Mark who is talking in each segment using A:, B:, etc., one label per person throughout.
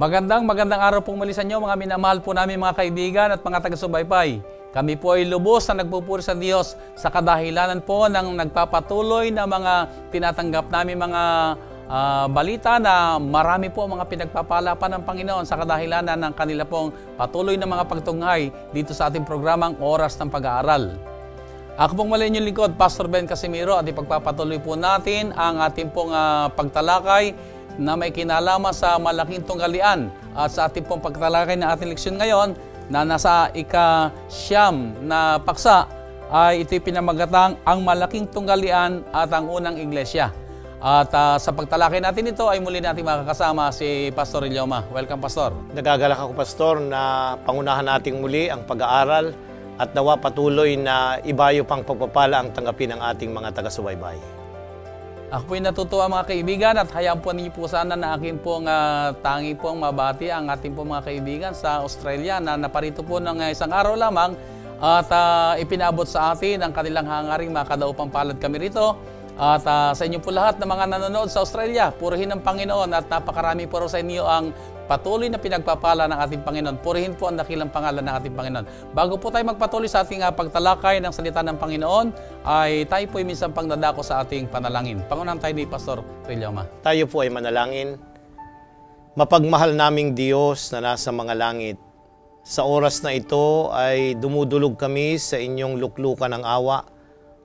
A: Magandang araw pong muli sa inyo mga minamahal po namin mga kaibigan at mga taga-subaybay. Kami po ay lubos na nagpupuri sa Diyos sa kadahilanan po ng nagpapatuloy na mga tinatanggap namin mga balita na marami po mga pinagpapala pa ng Panginoon sa kadahilanan ng kanila pong patuloy na mga pagtunghay dito sa ating programang Oras ng Pag-aaral. Ako pong muli inyong lingkod, Pastor Ben Casimiro, at ipagpapatuloy po natin ang ating pong pagtalakay na may kinalaman sa malaking tunggalian at sa ating pong pagtalakay na ating leksyon ngayon na nasa ika-siyam na paksa ay ito'y pinamagatang ang malaking tunggalian at ang unang iglesia. At sa pagtalakay natin ito ay muli natin makakasama si Pastor Ilioma. Welcome, Pastor.
B: Nagagalak ako, Pastor, na pangunahan nating muli ang pag-aaral at nawa patuloy na ibayo pang pagpapala ang tanggapin ng ating mga taga-subaybay.
A: Ako po'y natutuwa mga kaibigan at hayaan po ninyo po sana na akin pong tangi pong mabati ang ating pong mga kaibigan sa Australia na naparito po ng isang araw lamang at ipinabot sa atin ang kanilang hangaring makadaupang palad kami rito. At sa inyo po lahat na mga nanonood sa Australia, purihin ang Panginoon at napakarami po sa inyo ang patuloy na pinagpapala ng ating Panginoon. Purihin po ang dakilang pangalan ng ating Panginoon. Bago po tayo magpatuloy sa ating pagtalakay ng salita ng Panginoon, ay tayo po ay minsan pang dadako sa ating panalangin. Pangunahan tayo ni Pastor Ilioma.
B: Tayo po ay manalangin. Mapagmahal naming Diyos na nasa mga langit, sa oras na ito ay dumudulog kami sa inyong luklukan ng awa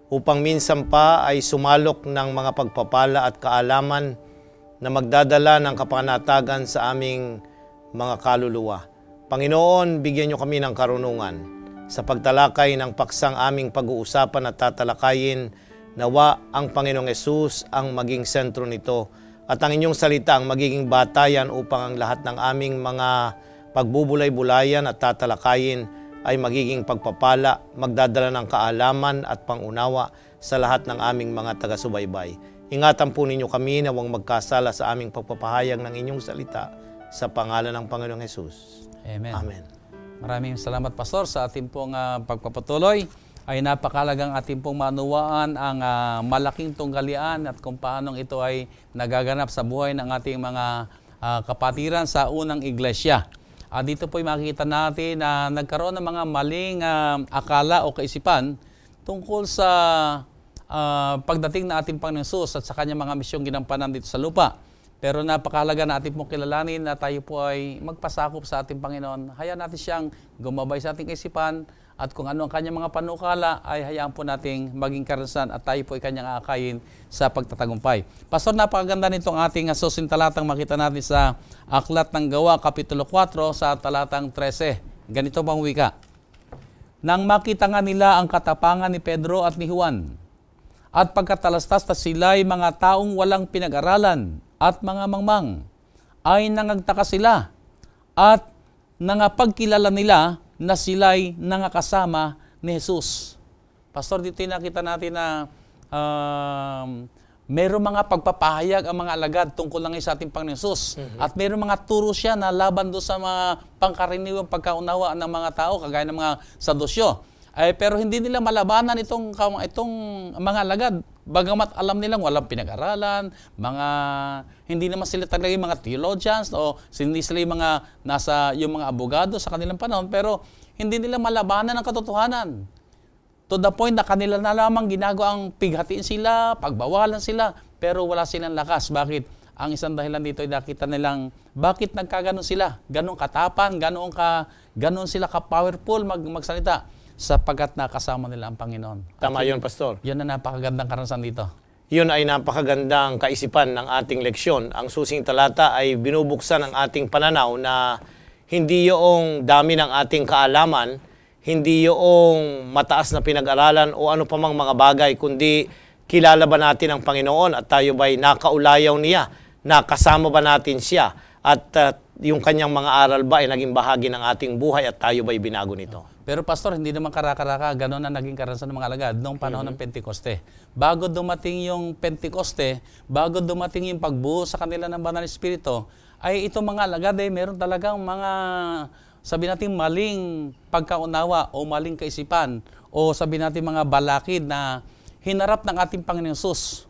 B: upang minsan pa ay sumalok ng mga pagpapala at kaalaman na magdadala ng kapanatagan sa aming mga kaluluwa. Panginoon, bigyan niyo kami ng karunungan sa pagtalakay ng paksang aming pag-uusapan at tatalakayin. Nawa ang Panginoong Hesus ang maging sentro nito at ang inyong salita ang magiging batayan upang ang lahat ng aming mga pagbubulay-bulayan at tatalakayin ay magiging pagpapala, magdadala ng kaalaman at pangunawa sa lahat ng aming mga taga-subaybay. Ingatan po ninyo kami na huwag magkasala sa aming pagpapahayag ng inyong salita sa pangalan ng Panginoong Hesus.
A: Amen.
B: Amen.
A: Maraming salamat, Pastor, sa ating pong pagpapatuloy. Ay napakalagang ating pong manuwaan ang malaking tunggalian at kung paanong ito ay nagaganap sa buhay ng ating mga kapatiran sa unang iglesia. Dito po ay makikita natin na nagkaroon ng mga maling akala o kaisipan tungkol sa pagdating na ating Panginoon Hesus at sa kanyang mga misyong ginampanan dito sa lupa. Pero napakahalaga na ating pong kilalanin na tayo po ay magpasakop sa ating Panginoon. Hayaan natin siyang gumabay sa ating kaisipan at kung ano ang kanyang mga panukala ay hayaan po nating maging karanasan at tayo po ay kanyang aakayin sa pagtatagumpay. Pastor, napakaganda nitong ating susunod talatang makita natin sa Aklat ng Gawa, Kapitulo 4 sa talatang 13. Ganito bang wika? Nang makita nga nila ang katapangan ni Pedro at ni Juan, at pagkatalastas na sila'y mga taong walang pinag-aralan at mga mangmang, ay nangagtaka sila at nangapagkilala nila na sila'y nangakasama ni Jesus. Pastor, dito nakita natin na mayroong mga pagpapahayag ang mga alagad tungkol lang sa ating Panginoon Jesus. At mayroong mga turo siya na laban doon sa mga pangkaraniwang pagkaunawa ng mga tao, kagaya ng mga sadusyo. Pero hindi nila malabanan itong mga alagad. Bagamat alam nilang walang pinag-aralan, hindi naman sila talaga yung mga theologians o hindi sila yung mga abogado sa kanilang panahon, pero hindi nila malabanan ang katotohanan. To the point na kanila na lamang ginagawa ang pighatiin sila, pagbawalan sila, pero wala silang lakas. Bakit? Ang isang dahilan dito ay nakita nilang bakit nagkaganon sila? Ganon katapan, ganon sila ka-powerful magsalita. Sapagkat nakasama nila ang Panginoon.
B: Tama yun, Pastor.
A: Yun na napakagandang karanasan dito.
B: Yun ay napakagandang kaisipan ng ating leksyon. Ang susing talata ay binubuksan ang ating pananaw na hindi yung dami ng ating kaalaman, hindi yung mataas na pinag-aralan o ano pa mang mga bagay, kundi kilala ba natin ang Panginoon at tayo ba'y nakaulayaw niya, nakasama ba natin siya, at yung kanyang mga aral ba ay naging bahagi ng ating buhay at tayo ba'y binago nito.
A: Pero Pastor, hindi naman karaka-raka, gano'n na naging karanasan ng mga alagad noong panahon ng Pentecoste. Bago dumating yung Pentecoste, bago dumating yung pagbuo sa kanila ng Banal Espiritu, ay itong mga alagad ay meron talagang mga, sabi natin, maling pagkaunawa o maling kaisipan o sabi natin mga balakid na hinarap ng ating Panginoong Hesus.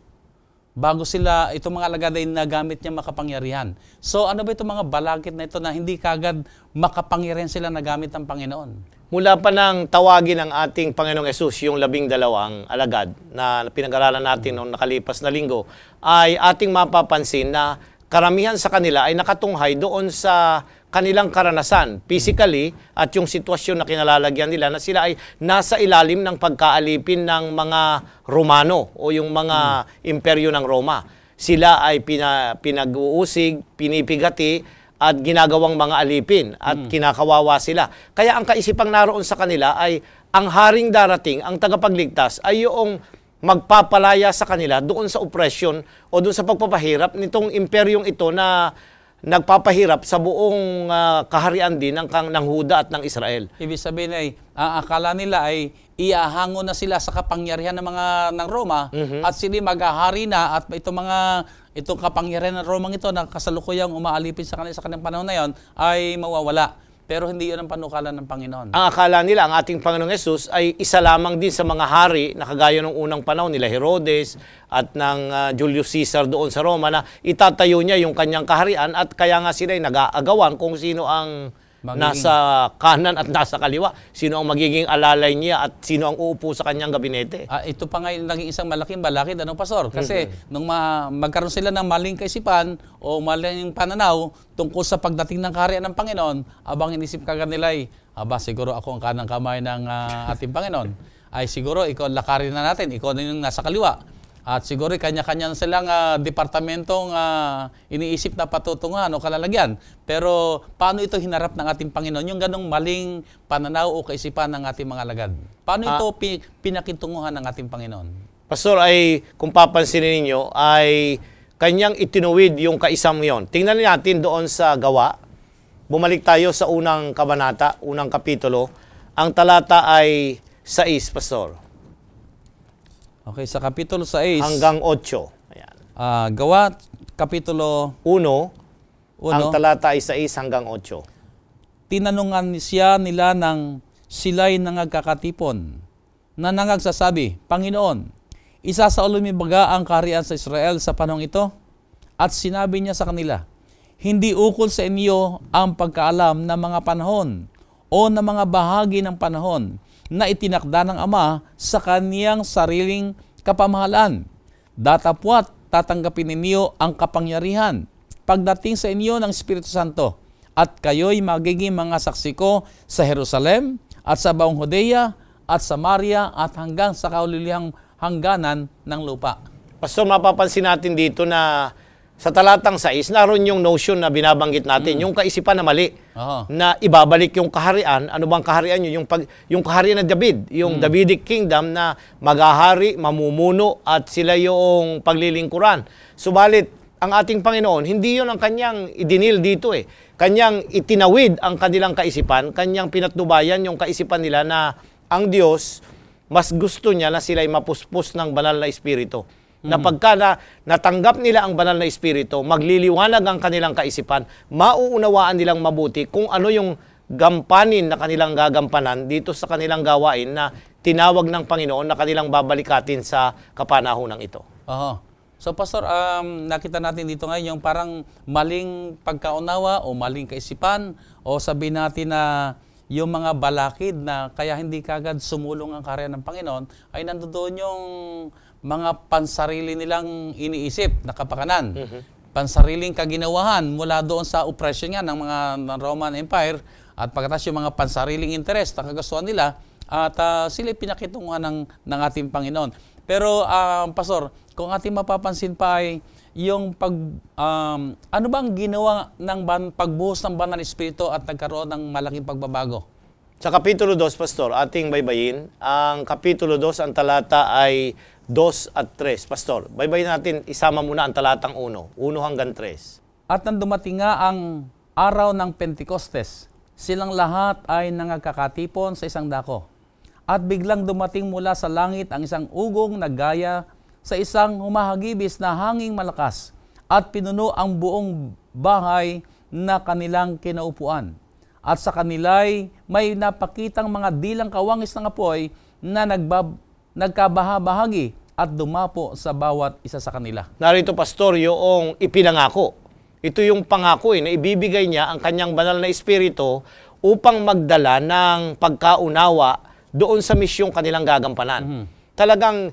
A: bago sila, itong mga alagad ay nagamit niya makapangyarihan. So ano ba itong mga balakid na ito na hindi kagad makapangyarihan sila nagamit ng Panginoon?
B: Mula pa nang tawagin ng ating Panginoong Yesus yung 12 alagad na pinag-aralan natin noong nakalipas na linggo, ay ating mapapansin na karamihan sa kanila ay nakatunghay doon sa kanilang karanasan, physically, at yung sitwasyon na kinalalagyan nila na sila ay nasa ilalim ng pagkaalipin ng mga Romano o yung mga imperyo ng Roma. Sila ay pinag-uusig, pinipigati, at ginagawang mga alipin at kinakawawa sila. Kaya ang kaisipang naroon sa kanila ay ang haring darating, ang tagapagligtas, ay yung magpapalaya sa kanila doon sa oppression o doon sa pagpapahirap nitong imperyong ito na nagpapahirap sa buong kaharian din ng Huda at ng Israel.
A: Ibig sabihin ay, ang akala nila ay iahango na sila sa kapangyarihan ng Roma at sila maghahari na at itong kapangyarihan ng Romang ito na kasalukuyang umaalipin sa kanila sa kanilang panahon na yon ay mawawala. Pero hindi yun ang panukalan ng Panginoon.
B: Ang akala nila, ang ating Panginoong Yesus ay isa lamang din sa mga hari na kagaya ng unang panahon nila Herodes at ng Julius Caesar doon sa Roma na itatayo niya yung kanyang kaharian at kaya nga sila ay nag-aagawan kung sino ang nasa kanan at nasa kaliwa, sino ang magiging alalay niya at sino ang uupo sa kanyang gabinete.
A: Ito pa nga yung naging isang malaking balakid, Pastor? Kasi nung magkaroon sila ng maling kaisipan o maling pananaw tungkol sa pagdating ng kaharian ng Panginoon, abang inisip kagad nila ay, siguro ako ang kanang kamay ng ating Panginoon. Ay siguro ikaw lakarin na natin, ikaw na yung nasa kaliwa. At siguro kanya-kanya silang departamentong iniisip na patutungan o kalalagyan. Pero paano ito hinarap ng ating Panginoon? Yung ganong maling pananaw o kaisipan ng ating mga alagad. Paano ito pinakitunguhan ng ating Panginoon?
B: Pastor, ay kung papansinin ninyo, ay kanyang itinuwid yung kaisang yon. Tingnan natin doon sa Gawa. Bumalik tayo sa unang kabanata, unang kapitulo. Ang talata ay 6, Pastor.
A: Okay, sa Kapitulo 6.
B: Hanggang 8. Ayan.
A: Gawa, Kapitulo
B: 1. Ang talata ay 6 hanggang 8.
A: Tinanungan siya nila ng sila'y nangagkakatipon, na nangagsasabi, Panginoon, isasaulo mi baga ang kaharian sa Israel sa panahong ito? At sinabi niya sa kanila, hindi ukol sa inyo ang pagkaalam ng mga panahon o ng mga bahagi ng panahon na itinakda ng Ama sa kaniyang sariling kapamahalaan. Datapwat tatanggapin ninyo ang kapangyarihan pagdating sa inyo ng Espiritu Santo at kayo'y magiging mga saksi ko sa Jerusalem at sa buong Judea at Samaria at hanggang sa kaulilihang hangganan ng lupa.
B: Pastor, mapapansin natin dito na sa talatang 6, naroon yung notion na binabanggit natin, yung kaisipan na mali, na ibabalik yung kaharian. Ano bang kaharian yun? Yung kaharian ng David, yung Davidic kingdom na maghahari, mamumuno, at sila yung paglilingkuran. Subalit, ang ating Panginoon, hindi yun ang kanyang idinil dito eh. Kanyang itinawid ang kanilang kaisipan, kanyang pinatnubayan yung kaisipan nila na ang Diyos, mas gusto niya na sila'y mapuspos ng banal na Espiritu. Na pagka natanggap nila ang banal na Espiritu, magliliwanag ang kanilang kaisipan, mauunawaan nilang mabuti kung ano yung gampanin na kanilang gagampanan dito sa kanilang gawain na tinawag ng Panginoon na kanilang babalikatin sa kapanahonang ito.
A: So Pastor, nakita natin dito ngayon yung parang maling pagkaunawa o maling kaisipan o sabihin natin na yung mga balakid na kaya hindi kagad sumulong ang kaharian ng Panginoon ay nandoon yung mga pansarili nilang iniisip na kapakanan. Pansariling kaginawahan mula doon sa oppression nga ng Roman Empire at pagkatapos yung mga pansariling interest na kagustuhan nila at sila pinakitunguhan ng ating Panginoon. Pero Pastor, kung ating mapapansin pa ay yung ano bang ginawa ng pagbuhos ng banal na Espiritu at nagkaroon ng malaking pagbabago?
B: Sa Kapitulo 2, Pastor, ating baybayin. Ang Kapitulo 2, ang talata ay 2 at 3. Pastor, baybayin natin, isama muna ang talatang 1 hanggang 3.
A: At nang dumating nga ang araw ng Pentecostes, silang lahat ay nangagkakatipon sa isang dako. At biglang dumating mula sa langit ang isang ugong na gaya sa isang humahagibis na hanging malakas at pinuno ang buong bahay na kanilang kinaupuan. At sa kanila'y may napakitang mga dilang kawangis ng apoy na nagkabahabahagi at dumapo sa bawat isa sa kanila.
B: Narito, Pastor, yung ipinangako. Ito yung pangako na ibibigay niya ang kanyang banal na espiritu upang magdala ng pagkaunawa doon sa misyong kanilang gagampanan. Talagang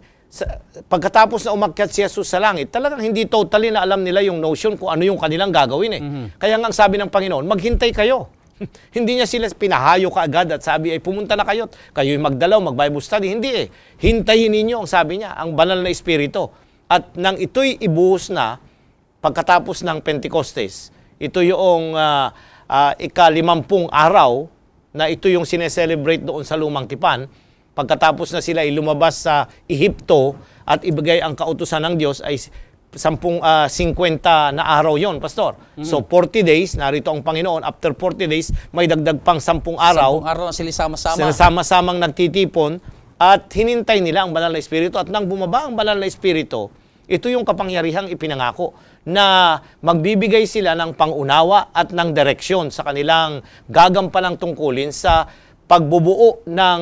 B: pagkatapos na umakyat si Jesus sa langit, talagang hindi totally na alam nila yung notion kung ano yung kanilang gagawin. Kaya nga ang sabi ng Panginoon, maghintay kayo. Hindi niya sila pinahayo kaagad at sabi ay pumunta na kayo, kayo'y magdalaw, mag-Bible study. Hindi Hintayin ninyo, ang sabi niya, ang banal na espiritu. At nang ito'y ibuhos na, pagkatapos ng Pentecostes, ito yung ika-50 araw na ito yung sineselebrate doon sa Lumang Tipan. Pagkatapos na sila lumabas sa Ehipto at ibigay ang kautusan ng Diyos ay 50 na araw yon, Pastor. So 40 days, narito ang Panginoon. After 40 days, may dagdag pang 10 araw.
A: 10 araw na sila sama-sama.
B: Sama-samang nagtitipon at hinintay nila ang banal na espiritu. At nang bumaba ang banal na espiritu, ito yung kapangyarihang ipinangako na magbibigay sila ng pangunawa at ng direksyon sa kanilang gagampanang tungkulin sa pagbubuo ng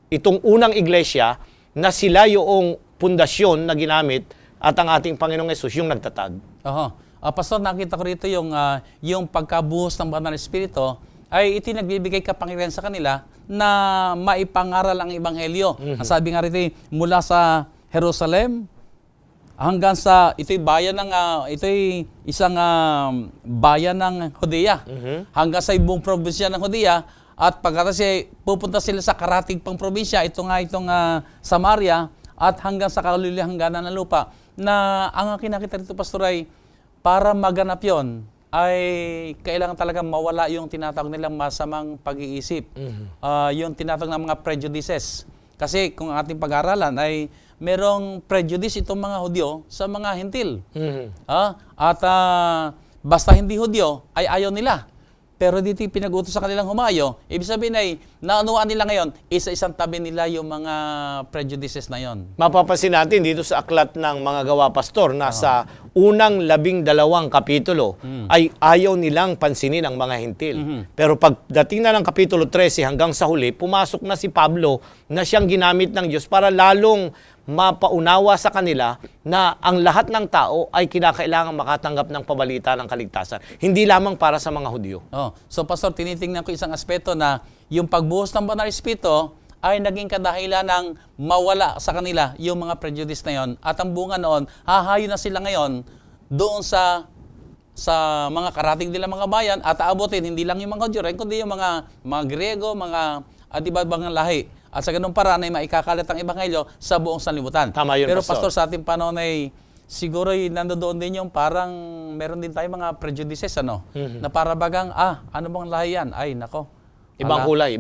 B: itong unang iglesia na sila yung pundasyon na ginamit at ang ating Panginoong Yesus yung nagtatag.
A: Pastor, nakita ko rito yung pagkabuhos ng banal na espiritu ay iti nagbibigay kapangyarihan sa kanila na maipangaral ang ebanghelyo. Ang sabi nga rito, mula sa Jerusalem hanggang sa ito'y isang bayan ng Judea. Hanggang sa buong probinsya ng Judea at pagkatapos pupunta sila sa karatig pang probinsya, itong Samaria at hanggang sa kalulihang hangganan ng lupa. Na ang kinakita rito, Pastor, ay para maganap yon ay kailangan talaga mawala yung tinatawag nilang masamang pag-iisip. Yung tinatawag ng mga prejudices. Kasi kung ating pag-aralan ay merong prejudice itong mga Hudyo sa mga Hentil. At basta hindi Hudyo ay ayaw nila. Pero dito pinag-utos sa kanilang humayo, ibig sabihin ay naunawaan nila ngayon, isa-isang tabi nila yung mga prejudices na yon.
B: Mapapansin natin dito sa aklat ng mga gawa, Pastor, na sa unang 12 kapitulo ay ayaw nilang pansinin ang mga Hentil. Pero pagdating na ng kapitulo 13 hanggang sa huli, pumasok na si Pablo na siyang ginamit ng Diyos para lalong mapaunawa sa kanila na ang lahat ng tao ay kinakailangan makatanggap ng pabalita ng kaligtasan. Hindi lamang para sa mga Hudyo.
A: So, Pastor, tinitingnan ko isang aspeto na yung pagbuhos ng banal na espiritu ay naging kadahilan ng mawala sa kanila yung mga prejudice na yon. At ang bunga noon, hahayo na sila ngayon doon sa mga karating nila mga bayan at aabutin hindi lang yung mga Hudyo, kundi yung mga Griego, mga iba-ibang lahi. At sa ganung paraan ay maikakalat ang ebanghelyo sa buong sanlibutan.
B: Tama yun,
A: pero Pastor, sa ating panahon ay siguro nandoon din yung parang meron din tayo mga prejudices na para bagang ano bang lahi yan? Ay nako.
B: Ibang kulay.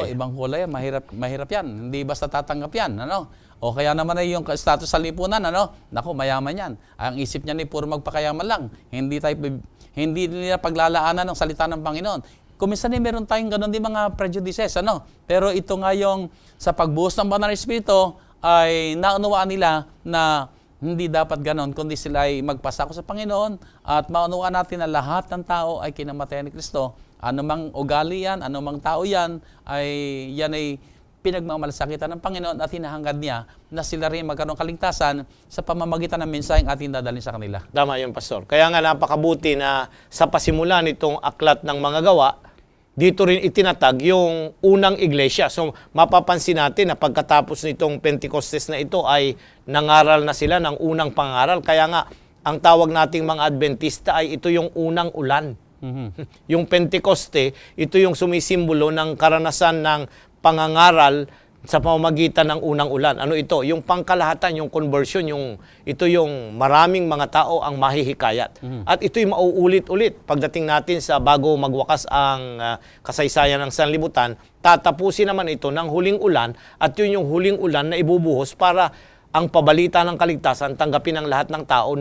A: Ibang kulay, mahirap yan. Hindi basta tatanggap yan, O kaya naman ay yung status sa lipunan, Nako, mayaman yan. Ang isip niya ni puro magpakayaman lang. Hindi nila paglalaanan ng salita ng Panginoon. Kung minsan meron tayong ganun din mga prejudices, Pero ito nga yung sa pagbuhos ng banal na espiritu ay naunawaan nila na hindi dapat ganon, kundi sila ay magpasako sa Panginoon at maunawaan natin na lahat ng tao ay kinamatayan ni Kristo. Anumang ugali yan, anumang tao yan ay pinagmamalasakitan ng Panginoon at hinahangad niya na sila rin magkaroon kaligtasan sa pamamagitan ng mensaheng ating dadalhin sa kanila.
B: Tama yun, Pastor. Kaya nga napakabuti na sa pasimula nitong aklat ng mga gawa, dito rin itinatag yung unang iglesia. So mapapansin natin na pagkatapos nitong Pentecostes na ito ay nangaral na sila ng unang pangaral. Kaya nga, ang tawag nating mga Adventista ay ito yung unang ulan. Yung Pentecoste, ito yung sumisimbolo ng karanasan ng pangangaral sa pamamagitan ng unang ulan. Ano ito? Yung pangkalahatan, yung conversion, ito yung maraming mga tao ang mahihikayat. At ito'y mauulit-ulit. Pagdating natin sa bago magwakas ang kasaysayan ng sanlibutan, tatapusin naman ito ng huling ulan at yun yung huling ulan na ibubuhos para ang pabalita ng kaligtasan tanggapin ng lahat ng tao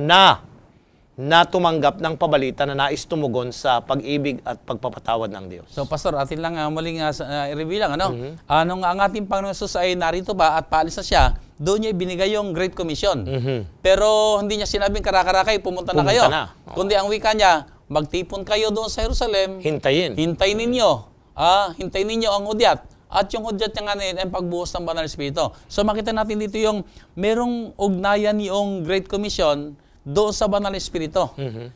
B: na tumanggap ng pabalita na nais tumugon sa pag-ibig at pagpapatawad ng Diyos.
A: So, Pastor, atin lang muling i-review lang, Anong ang ating Panginoon Jesus ay narito ba at paalis na siya, doon niya binigay yung Great Commission. Pero hindi niya sinabing karakarakay, pumunta na kayo. Kundi ang wika niya, magtipon kayo doon sa Jerusalem.
B: Hintayin
A: Hintayin ninyo ang hudyat. At yung hudyat niya nga na yun, ang pagbuhos ng Banal na Espiritu. So makita natin dito yung merong ugnayan yung Great Commission doon sa Banal na Espiritu.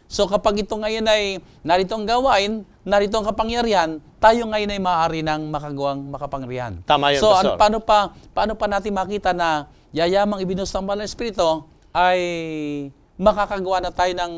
A: So kapag ito ngayon ay narito ang gawain, narito ang kapangyarihan, tayo ngayon ay maaari ng makagawang makapangyarihan.
B: Tama yun,
A: so
B: Pastor.
A: paano pa natin makita na yayamang ibinuhos ng Banal na Espiritu ay makakagawa na tayo ng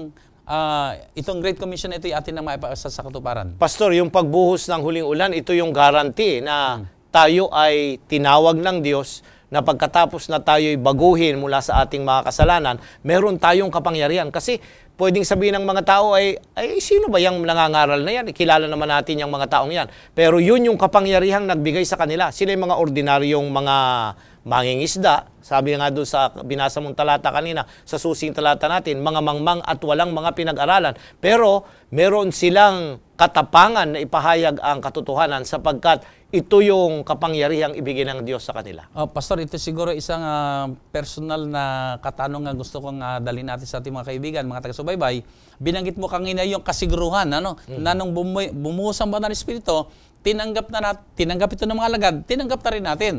A: itong Great Commission na ito ay atin na maipasa sa katuparan.
B: Pastor, yung pagbuhos ng huling ulan, ito yung guarantee na tayo ay tinawag ng Diyos na pagkatapos na tayo'y baguhin mula sa ating mga kasalanan, meron tayong kapangyarihan. Kasi pwedeng sabihin ng mga tao ay sino ba yung nangangaral na yan? Kilala naman natin yung mga taong yan. Pero yun yung kapangyarihang nagbigay sa kanila. Sila yung mga ordinaryong mga mangingisda. Sabi nga doon sa binasa mong talata kanina, sa susing talata natin, mga mangmang at walang mga pinag-aralan. Pero meron silang katapangan na ipahayag ang katotohanan sapagkat ito yung kapangyarihang ibigay ng Diyos sa kanila.
A: Pastor, ito siguro isang personal na katanungan gusto kong dalhin natin sa ating mga kaibigan, mga taga-subaybay. Binanggit mo kanina yung kasiguruhan, na nung bumuhos ang Banal na Espiritu, tinanggap ito ng mga alagad, tinanggap na rin natin.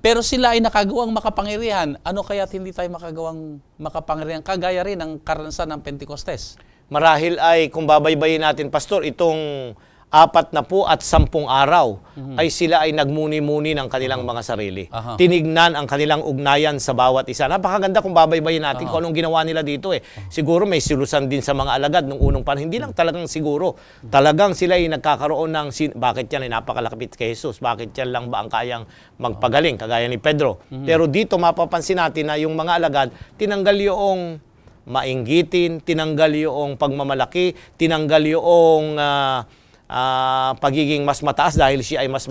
A: Pero sila ay nakagawang makapangyarihan, ano kaya't hindi tayo makagawang makapangyarihan? Kagaya rin ng karanasan ng Pentecostes.
B: Marahil ay kung babaybayin natin, Pastor, itong 40 at 10 araw ay sila ay nagmuni-muni ng kanilang mga sarili. Tinignan ang kanilang ugnayan sa bawat isa. Napakaganda kung babaybayin natin kung anong ginawa nila dito. Siguro may silusan din sa mga alagad nung unang panahon. Hindi lang talagang siguro. Talagang sila ay nagkakaroon ng bakit yan ay napakalapit kay Jesus? Bakit yan lang ba ang kayang magpagaling? Kagaya ni Pedro. Pero dito mapapansin natin na yung mga alagad, tinanggal yung mainggitin, tinanggal yung pagmamalaki, tinanggal yung pagiging mas mataas dahil siya ay mas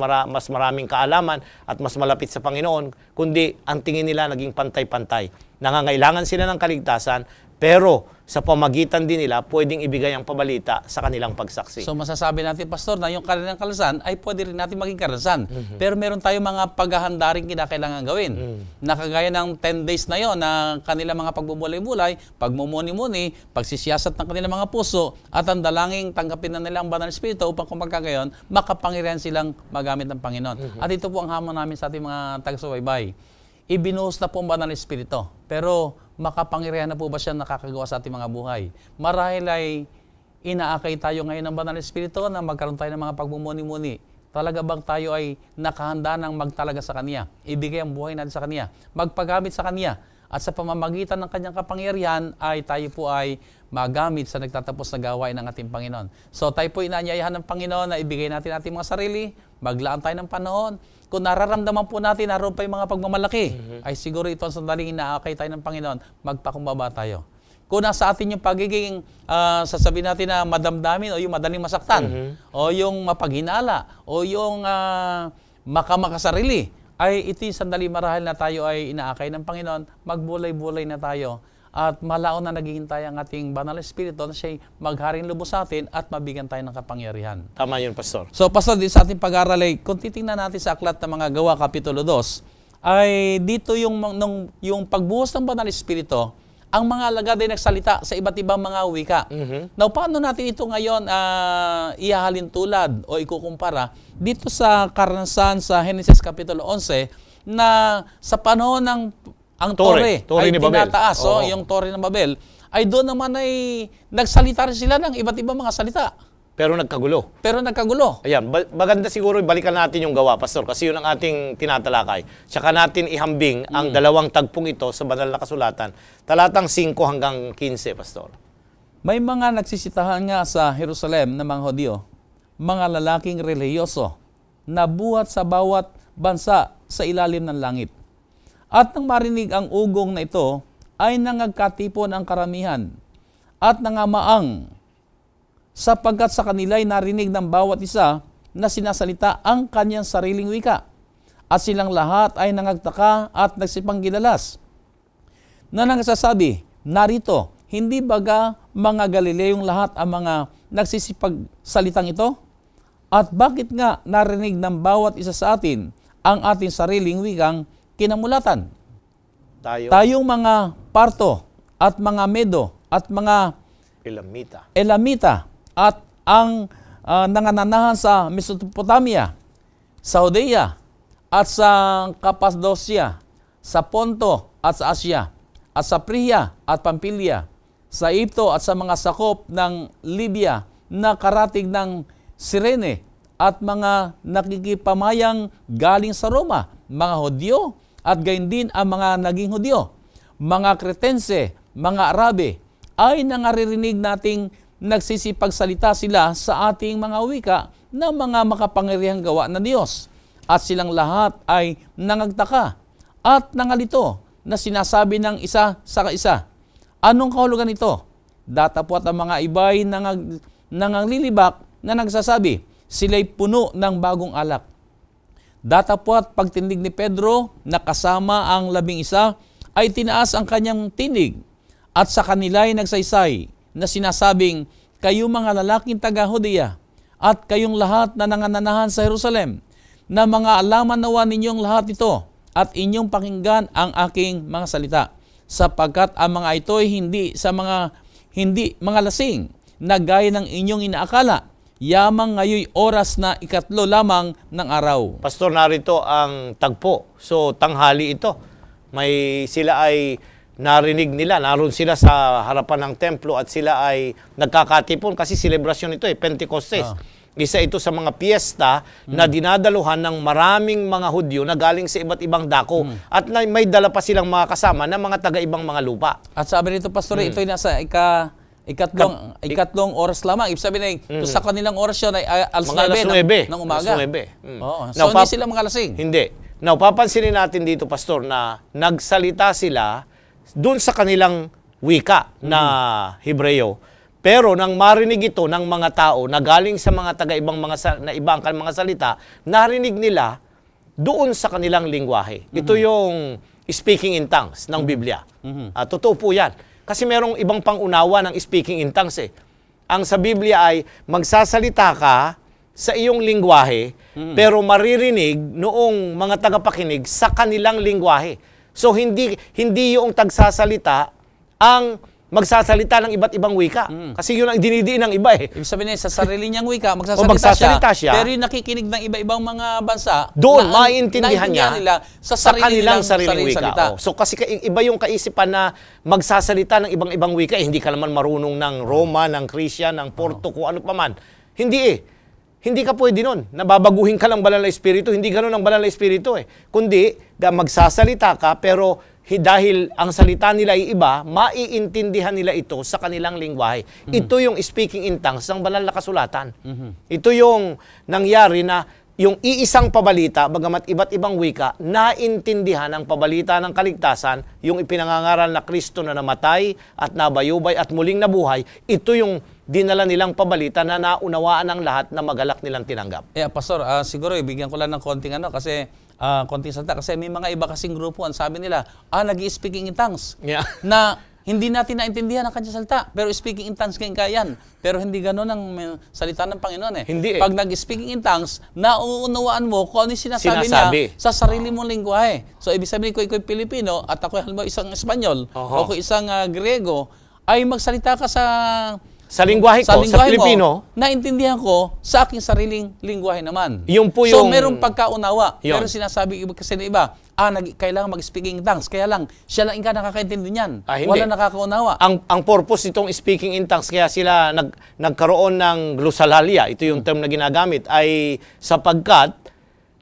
B: maraming kaalaman at mas malapit sa Panginoon, kundi ang tingin nila naging pantay-pantay. Nangangailangan sila ng kaligtasan, pero sa pamagitan din nila, pwedeng ibigay ang pabalita sa kanilang pagsaksi.
A: So masasabi natin, Pastor, na yung kanilang karanasan ay pwede rin natin maging karanasan. Pero meron tayong mga paghahanda rin kinakailangan gawin. Nakagaya ng 10 days na yon na kanilang mga pagbubulay-bulay, pagmumuni-muni, pagsisiyasat ng kanilang mga puso, at ang dalangin tanggapin na nilang Banal na Espiritu upang kumagkagayon, makapangyarihan silang magamit ng Panginoon. At ito po ang hamon namin sa ating mga taga-subaybay. Ibinuhos na po ang Banal na Espiritu. Pero makapangyarihan na po ba siya nakakagawa sa ating mga buhay? Marahil ay inaakay tayo ngayon ng Banal na Espiritu na magkaroon tayo ng mga pagmumuni-muni. Talaga bang tayo ay nakahanda ng magtalaga sa Kanya? Ibigay ang buhay natin sa Kanya. Magpagamit sa Kanya. At sa pamamagitan ng Kanyang kapangyarihan ay tayo po ay magamit sa nagtatapos na gawain ng ating Panginoon. So tayo po inaanyayahan ng Panginoon na ibigay natin ating mga sarili, maglaan tayo ng panahon. Kung nararamdaman po natin naroon pa yung mga pagmamalaki, ay siguro ito ang sandaling inaakay tayo ng Panginoon, magpakumbaba tayo. Kung nasa atin yung pagiging, sasabihin natin na madamdamin o yung madaling masaktan, o yung mapaghinala, o yung makamakasarili, ay ito yung sandali marahil na tayo ay inaakay ng Panginoon, magbulay-bulay na tayo. At malaon na naghihintay ang ating Banal na Espiritu na siya'y magharing lubos sa atin at mabigyan tayo ng kapangyarihan.
B: Tama yun, Pastor.
A: So, Pastor, din sa ating pag-aaral ay, kung titingnan natin sa aklat ng mga Gawa, Kapitulo 2, ay dito yung pagbuhos ng Banal na Espiritu, ang mga alagad ay nagsalita sa iba't ibang mga wika. Now, paano natin ito ngayon ihahalin tulad o ikukumpara dito sa karanasan sa Genesis Kapitulo 11 na sa panahon ng ang tore ay tinataas, yung tore ng Babel, ay doon naman ay nagsalita rin sila ng iba't ibang mga salita.
B: Pero nagkagulo. Ayan, maganda siguro balikan natin yung Gawa, Pastor, kasi yun ang ating tinatalakay. Tsaka natin ihambing ang dalawang tagpong ito sa banal na kasulatan. Talatang 5 hanggang 15, Pastor.
A: May mga nagsisitahan nga sa Jerusalem na mga Hudyo, mga lalaking relihiyoso, na buhat sa bawat bansa sa ilalim ng langit. At nang marinig ang ugong na ito, ay nangagkatipon ang karamihan at nangamaang sapagkat sa kanila ay narinig ng bawat isa na sinasalita ang kanyang sariling wika. At silang lahat ay nangagtaka at nagsipanggilalas na nagsasabi, narito, hindi baga mga Galileyong lahat ang mga nagsisipagsalitang ito? At bakit nga narinig ng bawat isa sa atin ang ating sariling wikang kinamulatan? Tayong mga Parto at mga Medo at mga Elamita at ang nangananahan sa Mesopotamia, sa Judea at sa Cappadocia, sa Ponto at sa Asia, at sa Phrygia at Pamphylia, sa Egypto at sa mga sakop ng Libya na karatig ng Cyrene at mga nakikipamayang galing sa Roma, mga Hudyo at gayon din ang mga naging Hudyo, mga Cretense, mga Arabe, ay nangaririnig nating nagsisipagsalita sila sa ating mga wika na mga makapangyarihang gawa ng Diyos. At silang lahat ay nangagtaka at nangalito na sinasabi ng isa sa kaisa, anong kahulugan nito? Datapwat ang mga iba'y nanganglilibak na nagsasabi, sila'y puno ng bagong alak. Datapwat pagtindig ni Pedro na kasama ang 11 ay tinaas ang kanyang tinig at sa kanila'y nagsaysay na sinasabing, kayo mga lalaking taga-Judea at kayong lahat na nangananahan sa Jerusalem, na mga alaman nawa ninyong lahat ito at inyong pakinggan ang aking mga salita, sapagkat ang mga ito ay hindi mga lasing na gaya ng inyong inaakala, yamang ngayoy oras na 3 lamang ng araw.
B: Pastor, narito ang tagpo. So, tanghali ito. Sila ay narinig nila, naroon sila sa harapan ng templo at sila ay nagkakatipon kasi selebrasyon ito Pentecostes. Isa ito sa mga piyesta na dinadaluhan ng maraming mga Hudyo na galing sa iba't ibang dako at may dala pa silang mga kasama na mga taga-ibang mga lupa.
A: At sabi nito, Pastor, ito ay nasa ikatlong oras lamang. Ibig sabihin ay, sa kanilang oras yun ay alas 9 ng umaga. So, hindi sila mga lasing.
B: Hindi. Now, papansinin natin dito, Pastor, na nagsalita sila doon sa kanilang wika na Hebreo. Pero nang marinig ito ng mga tao na galing sa mga taga-ibang ibang mga salita, narinig nila doon sa kanilang lingwahe. Ito yung speaking in tongues ng Biblia. Totoo po yan. Kasi merong ibang pangunawa ng speaking in tongues eh. Ang sa Biblia ay magsasalita ka sa iyong lingwahe, pero maririnig noong mga tagapakinig sa kanilang lingwahe. So hindi yung tagsasalita ang magsasalita ng iba't ibang wika. Kasi yun ang dinidiin ng iba eh.
A: Ibig sabihin sa sarili niyang wika, magsasalita siya, pero yung nakikinig ng iba-ibang mga bansa,
B: doon maiintindihan niya
A: nila sa
B: kanilang sariling wika. So kasi iba yung kaisipan na magsasalita ng ibang wika, hindi ka naman marunong ng Roma, ng Christian, ng Porto, kung ano pa man. Hindi eh. Hindi ka pwede nun. Nababaguhin ka lang banal na espiritu. Hindi ganun ang banal na espiritu eh. Kundi, magsasalita ka, pero dahil ang salita nila ay iba, maiintindihan nila ito sa kanilang lingwahe. Ito yung speaking in tongues ng banal na kasulatan. Ito yung nangyari na yung iisang pabalita, bagamat iba't ibang wika, naintindihan ang pabalita ng kaligtasan, yung ipinangangaral na Kristo na namatay at nabayubay at muling nabuhay, ito yung dinala nilang pabalita na naunawaan ng lahat na magalak nilang tinanggap.
A: Pastor, siguro ibigyan ko lang ng konting kasi konting salita kasi may mga iba kasing grupo ang sabi nila, nag-i-speaking in tongues.
B: Yeah.
A: Na hindi natin naintindihan ang kanyang salita, pero speaking in tongues kayan. Pero hindi gano'n ang salita ng Panginoon eh.
B: Hindi
A: Pag nag-speaking in tongues, nauunawaan mo kung ano yung sinasabi niya sa sarili mong lingwahe. So ibig sabihin ko iko'y Pilipino at ako halimbawa isang Espanyol o ko isang Griego, ay magsalita ka
B: sa lingwahe ko, sa Pilipino,
A: naintindihan ko sa aking sariling lingwahe naman.
B: So,
A: merong pagkaunawa. Pero sinasabi kasi ng iba, kailangan mag-speaking in tongues. Kaya lang, siya lang nakakaintindi niyan. Wala nakakaunawa.
B: Ang purpose nitong speaking in tongues, kaya sila nagkaroon ng glossolalia, ito yung term na ginagamit, ay sapagkat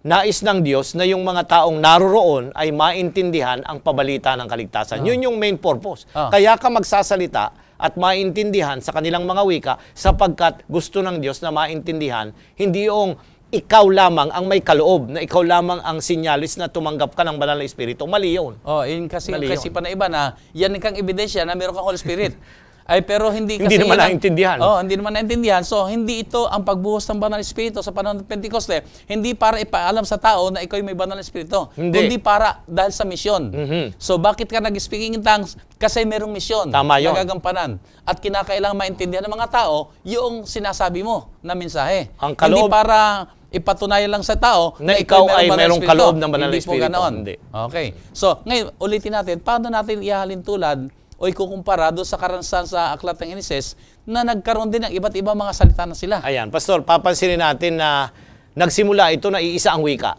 B: nais ng Diyos na yung mga taong naroroon ay maintindihan ang pabalita ng kaligtasan. Yun yung main purpose. Kaya ka magsasalita at maintindihan sa kanilang mga wika sapagkat gusto ng Diyos na maintindihan, hindi yung ikaw lamang ang may kaloob, na ikaw lamang ang sinyalis na tumanggap ka ng banal na espiritu. Mali yun.
A: Yun kasi pa na iba na yan kang ebidensya na meron kang Holy Spirit. Pero hindi
B: naman naintindihan.
A: Hindi naman naintindihan. So, hindi ito ang pagbuhos ng banal na espiritu sa panahon ng Pentecoste. Hindi para ipaalam sa tao na ikaw may banal na espiritu. Kundi para dahil sa misyon. So, bakit ka nag-speaking in tongues? Kasi merong misyon na gagampanan. At kinakailangan maintindihan ng mga tao yung sinasabi mo na mensahe. Hindi para ipatunayan lang sa tao
B: na ikaw ay merong kaloob ng banal na espiritu.
A: Hindi. Okay. So, ngayon, ulitin natin, paano natin ihalin tulad o ikukumpara doon sa karanasan sa Aklat ng Heneses na nagkaroon din ng iba't ibang mga salita na sila.
B: Ayan, Pastor, papansinin natin na nagsimula ito na iisa ang wika.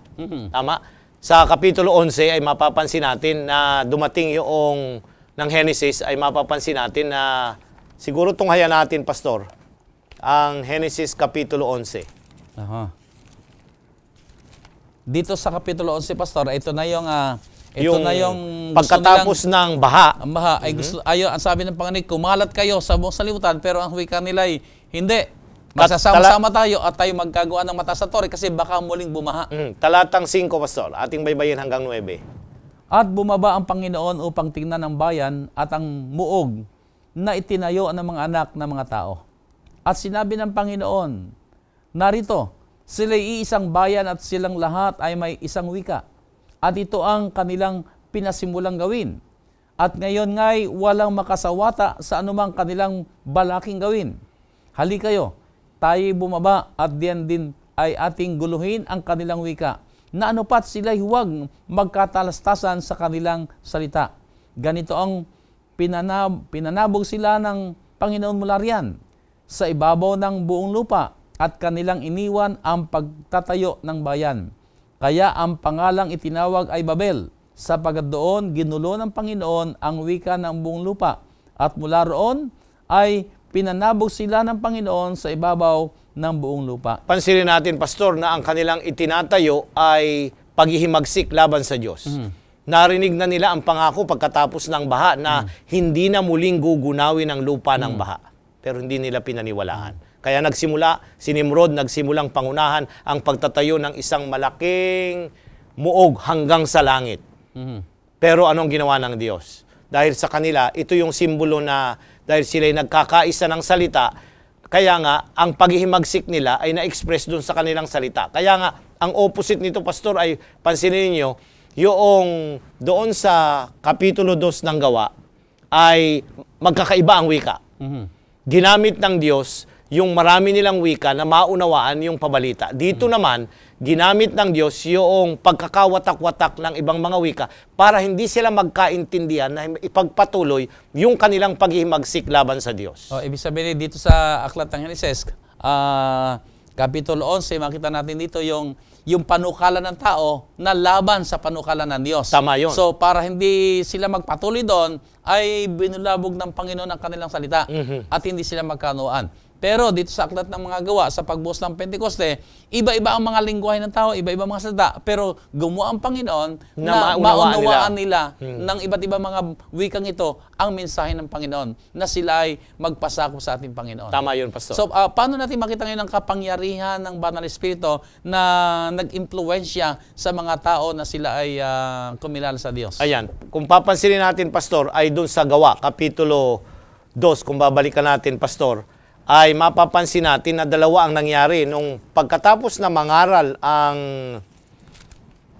B: Tama? Sa Kapitulo 11 ay mapapansin natin na dumating yung ng Genesis ay mapapansin natin na siguro tunghayan natin, Pastor, ang Genesis Kapitulo 11.
A: Aha. Dito sa Kapitulo 11, Pastor, ito na yung
B: pagkatapos ng baha.
A: Ang baha ay gusto ang sabi ng Panginoon, kumalat kayo sa buong sanlibutan, pero ang wika nila ay hindi. Masasama-sama tayo at tayo magkagawa ng mata sa tore kasi baka muling bumaha.
B: Talatang 5, Pastor. Ating baybayin hanggang 9.
A: At bumaba ang Panginoon upang tingnan ang bayan at ang muog na itinayo ng mga anak ng mga tao. At sinabi ng Panginoon, narito, sila'y iisang bayan at silang lahat ay may isang wika. At ito ang kanilang pinasimulang gawin. At ngayon nga'y walang makasawata sa anumang kanilang balaking gawin. Hali kayo, tayo bumaba at diyan din ay ating guluhin ang kanilang wika, na anupat sila'y huwag magkatalastasan sa kanilang salita. Ganito ang pinanabog sila ng Panginoon mula riyan sa ibabaw ng buong lupa at kanilang iniwan ang pagtatayo ng bayan. Kaya ang pangalang itinawag ay Babel, sapagkat doon ginulo ng Panginoon ang wika ng buong lupa. At mula roon ay pinanabog sila ng Panginoon sa ibabaw ng buong lupa.
B: Pansinin natin, Pastor, na ang kanilang itinatayo ay paghihimagsik laban sa Diyos. Narinig na nila ang pangako pagkatapos ng baha na hindi na muling gugunawin ang lupa ng baha. Pero hindi nila pinaniwalaan. Kaya si Nimrod nagsimulang pangunahan ang pagtatayo ng isang malaking muog hanggang sa langit. Pero anong ginawa ng Diyos? Dahil sa kanila, ito yung simbolo na dahil sila'y nagkakaisa ng salita, kaya nga, ang paghihimagsik nila ay na-express dun sa kanilang salita. Kaya nga, ang opposite nito, Pastor, ay pansinin niyo, yung doon sa Kapitulo 2 ng Gawa, ay magkakaiba ang wika. Ginamit ng Diyos yung marami nilang wika na maunawaan yung pabalita. Dito naman, ginamit ng Diyos yung pagkakawatak-watak ng ibang mga wika para hindi sila magkaintindihan na ipagpatuloy yung kanilang paghihimagsik laban sa Diyos.
A: Ibig sabihin dito sa Aklat ng Genesis, Kapitulo 11, makita natin dito yung panukala ng tao na laban sa panukala ng Diyos.
B: Tama yun.
A: So para hindi sila magpatuloy doon, ay binulabog ng Panginoon ang kanilang salita at hindi sila magkanuan. Pero dito sa Aklat ng mga Gawa, sa pagbuhos ng Pentecoste, iba-iba ang mga lingwahe ng tao, iba-iba mga salita, pero gumawa ang Panginoon na maunawaan nila ng iba't ibang mga wikang ito ang mensahe ng Panginoon na sila ay magpasakop sa ating Panginoon.
B: Tama yun, Pastor.
A: So, paano natin makita ngayon ang kapangyarihan ng Banal Espiritu na nag-impluensya sa mga tao na sila ay kumilala sa Diyos?
B: Ayan, kung papansinin natin, Pastor, ay dun sa Gawa, Kapitulo 2, kung babalikan natin, Pastor, ay mapapansin natin na dalawa ang nangyari nung pagkatapos na mangaral ang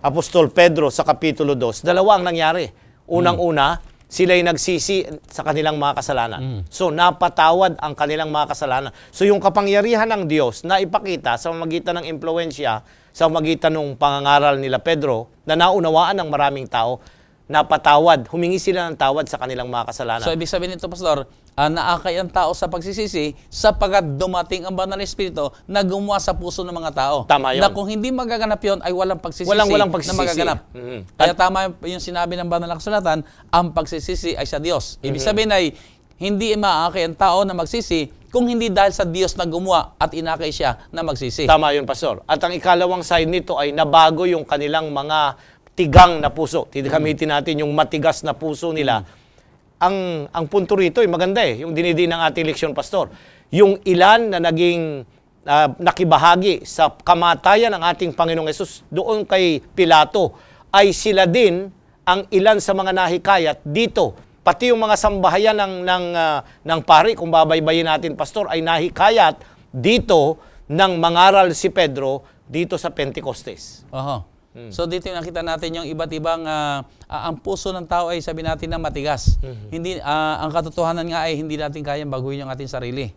B: Apostol Pedro sa Kapitulo 2, dalawa ang nangyari. Unang-una, sila'y nagsisi sa kanilang mga kasalanan. So, napatawad ang kanilang mga kasalanan. So, yung kapangyarihan ng Diyos na ipakita sa magitan ng impluensya, sa magitan ng pangangaral nila Pedro, na naunawaan ng maraming tao, napatawad, humingi sila ng tawad sa kanilang mga kasalanan.
A: So, ibig sabihin nito, Pastor, naakay ang tao sa pagsisisi sapagkat dumating ang Banal Espiritu na gumawa sa puso ng mga tao.
B: Tama yun.
A: Na kung hindi magaganap yun, ay walang pagsisisi,
B: walang pagsisisi
A: na magaganap. Kaya tama yung sinabi ng Banal na Kasulatan, ang pagsisisi ay sa Diyos. Ibig sabihin ay, hindi maakay ang tao na magsisi kung hindi dahil sa Diyos na gumawa at inakay siya na magsisi.
B: Tama yun, Pastor. At ang ikalawang side nito ay nabago yung kanilang mga tigang na puso. Gamitin natin yung matigas na puso nila. Ang punto rito ay maganda yung dinidiin ng ating leksyon, Pastor. Yung ilan na naging nakibahagi sa kamatayan ng ating Panginoong Hesus doon kay Pilato, ay sila din ang ilan sa mga nahikayat dito. Pati yung mga sambahayan ng pari, kung babaybayin natin, Pastor, ay nahikayat dito ng mangaral si Pedro dito sa Pentecostes.
A: So dito nakita natin yung iba't ibang ang puso ng tao ay sabi natin na matigas. Hindi ang katotohanan nga ay hindi natin kayang baguhin yung ating sarili.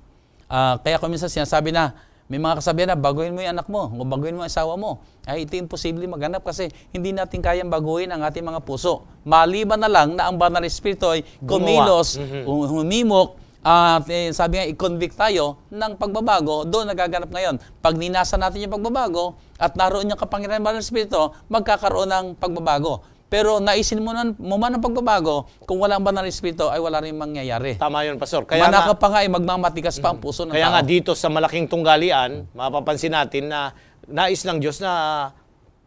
A: Kaya kung minsan sinasabi na may mga kasabihan na baguhin mo yung anak mo, o baguhin mo yung asawa mo. Ay ito imposible maganap kasi hindi natin kayang baguhin ang ating mga puso. Maliban na lang na ang Banal Espiritu ay kumilos, humimok At sabi nga, i-convict tayo ng pagbabago, doon nagaganap ngayon. Pag ninasa natin yung pagbabago at naroon yung kapangyarihan ng Banal na Espiritu, magkakaroon ng pagbabago. Pero naisin mo man ang pagbabago, kung walang Banal na Espiritu, ay wala rin mangyayari.
B: Tama yun, Pastor. Kaya
A: Manaka pa nga, magmamatigas pa ang puso ng
B: kaya
A: tao.
B: nga dito sa malaking tunggalian, mapapansin natin na nais ng Diyos na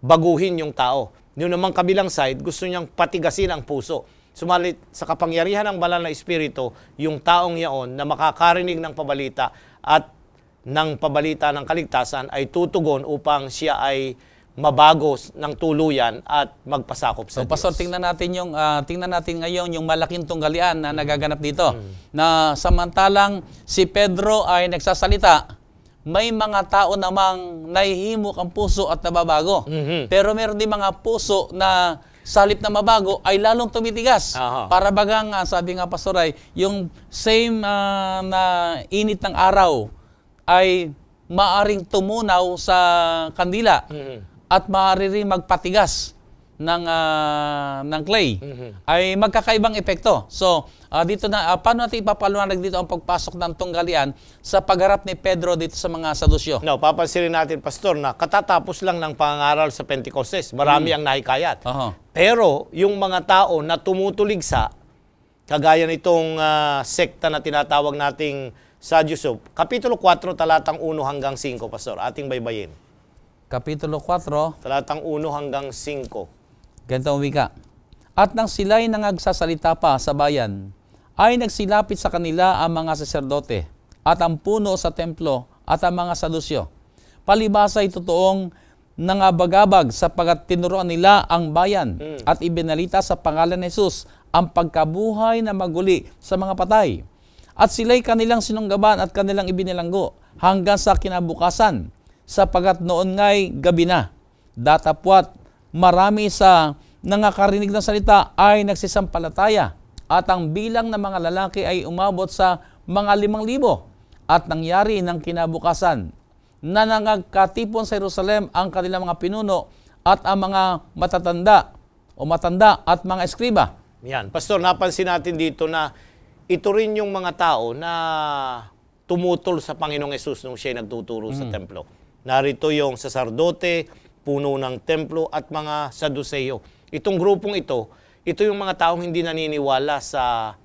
B: baguhin yung tao. Yung namang kabilang side, gusto niyang patigasin ang puso. Sumalit sa kapangyarihan ng Banal na Espiritu, yung taong yaon na makakarinig ng pabalita at ng pabalita ng kaligtasan ay tutugon upang siya ay mabago ng tuluyan at magpasakop sa Diyos.
A: Pastor, tingnan natin ngayon yung malaking tunggalian na nagaganap dito. Na samantalang si Pedro ay nagsasalita, may mga tao namang nahihimok ang puso at nababago. Pero meron din mga puso na salip na mabago ay lalong tumitigas. Para bagang, sabi nga Pastor ay, yung same na init ng araw ay maaring tumunaw sa kandila at maaari rin magpatigas ng clay. Ay magkakaibang epekto. So, dito na, paano natin ipapaliwanag dito ang pagpasok ng tunggalian sa pagharap ni Pedro dito sa mga Sadusyo?
B: No, papansinin natin, Pastor, na katatapos lang ng pangangaral sa Pentecostes. Marami ang nahikayat. Pero yung mga tao na tumutuligsa, kagaya nitong sekta na tinatawag nating Sadduceo, Kapitulo 4, talatang 1 hanggang 5, Pastor. Ating baybayin.
A: Kapitulo 4,
B: talatang 1 hanggang 5.
A: ganito ang wika. At nang sila'y nangagsasalita pa sa bayan, ay nagsilapit sa kanila ang mga saserdote at ang puno sa templo at ang mga Sadusyo. Palibasa ay totoong nangabagabag sapagkat tinuruan nila ang bayan at ibinalita sa pangalan ni Jesus ang pagkabuhay na maguli sa mga patay. At sila'y kanilang sinunggaban at kanilang ibinilanggo hanggang sa kinabukasan sapagkat noon nga'y gabi na. Datapwat marami sa nangakarinig ng salita ay nagsisampalataya at ang bilang ng mga lalaki ay umabot sa mga 5,000 at nangyari ng kinabukasan na nangagkatipon sa Jerusalem ang kanilang mga pinuno at ang mga matanda at mga eskriba.
B: Yan. Pastor, napansin natin dito na ito rin yung mga tao na tumutol sa Panginoong Hesus nung siya nagtuturo sa templo. Narito yung saserdote, puno ng templo at mga Saduseo. Itong grupong ito yung mga taong hindi naniniwala sa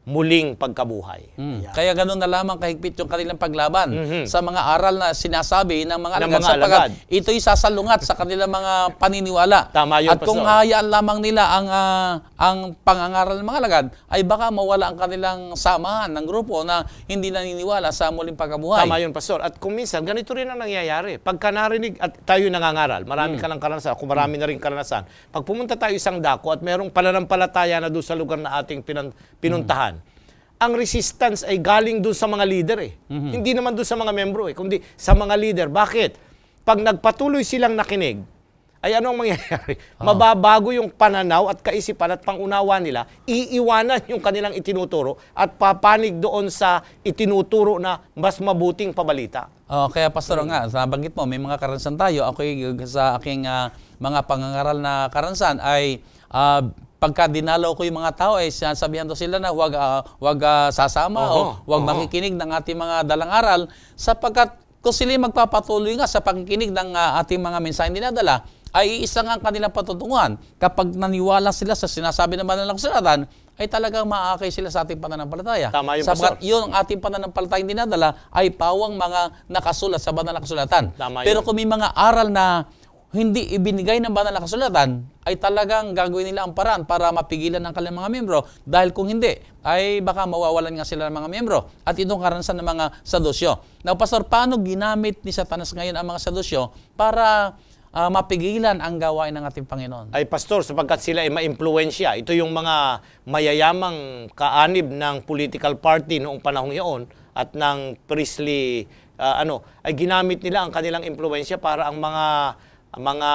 B: muling pagkabuhay.
A: Kaya ganun na lamang kahigpit yung kanilang paglaban sa mga aral na sinasabi ng mga alagad.
B: alagad.
A: Ito'y sasalungat sa kanilang mga paniniwala.
B: Tama yun,
A: at kung
B: Pastor.
A: hayaan lamang nila ang pangangaral ng mga alagad, ay baka mawala ang kanilang samahan ng grupo na hindi naniniwala sa muling pagkabuhay.
B: Tama yun, Pastor. At kung minsan, ganito rin ang nangyayari. Pagka narinig at tayo nangangaral, marami ka ng karanasan, kung marami na rin karanasan, pag pumunta tayo isang dako at merong pananampalataya na doon sa lugar na ating pinuntahan, ang resistance ay galing doon sa mga leader Hindi naman doon sa mga membro kundi sa mga leader. Bakit? Pag nagpatuloy silang nakinig, ay ano ang mangyayari? Mababago yung pananaw at kaisipan at pangunawa nila, iiwanan yung kanilang itinuturo at papanig doon sa itinuturo na mas mabuting pabalita.
A: Kaya Pastor nga, nabanggit mo, may mga karanasan tayo. Ako sa aking mga pangangaral na karanasan ay pagka dinalaw ko yung mga tao, sabihan to sila na huwag sasama o huwag makikinig ng ating mga dalang aral sapagkat kung sila magpapatuloy nga sa pakikinig ng ating mga mensahe dinadala, ay iisa nga ang kanilang patutunguhan. Kapag naniwala sila sa sinasabi ng Banal na Kasulatan, ay talagang maaakay sila sa ating pananampalataya.
B: Tama yun,
A: sapagkat
B: Pastor.
A: yun ang ating pananampalataya dinadala ay pawang mga nakasulat sa Banal na Kasulatan.
B: Tama
A: Pero
B: yun.
A: kung may mga aral na hindi ibinigay ng Banal na Kasulatan, ay talagang gagawin nila ang paraan para mapigilan ang kanilang mga miyembro. Dahil kung hindi, ay baka mawawalan nga sila ng mga miyembro. At itong karanasan ng mga Sadusyo. Now, Pastor, paano ginamit ni Satanas ngayon ang mga Sadusyo para mapigilan ang gawain ng ating Panginoon?
B: Ay, Pastor, sapagkat sila ay ma-impluensya. Ito yung mga mayayamang kaanib ng political party noong panahong iyon at ng priestly, ay ginamit nila ang kanilang impluensya para ang mga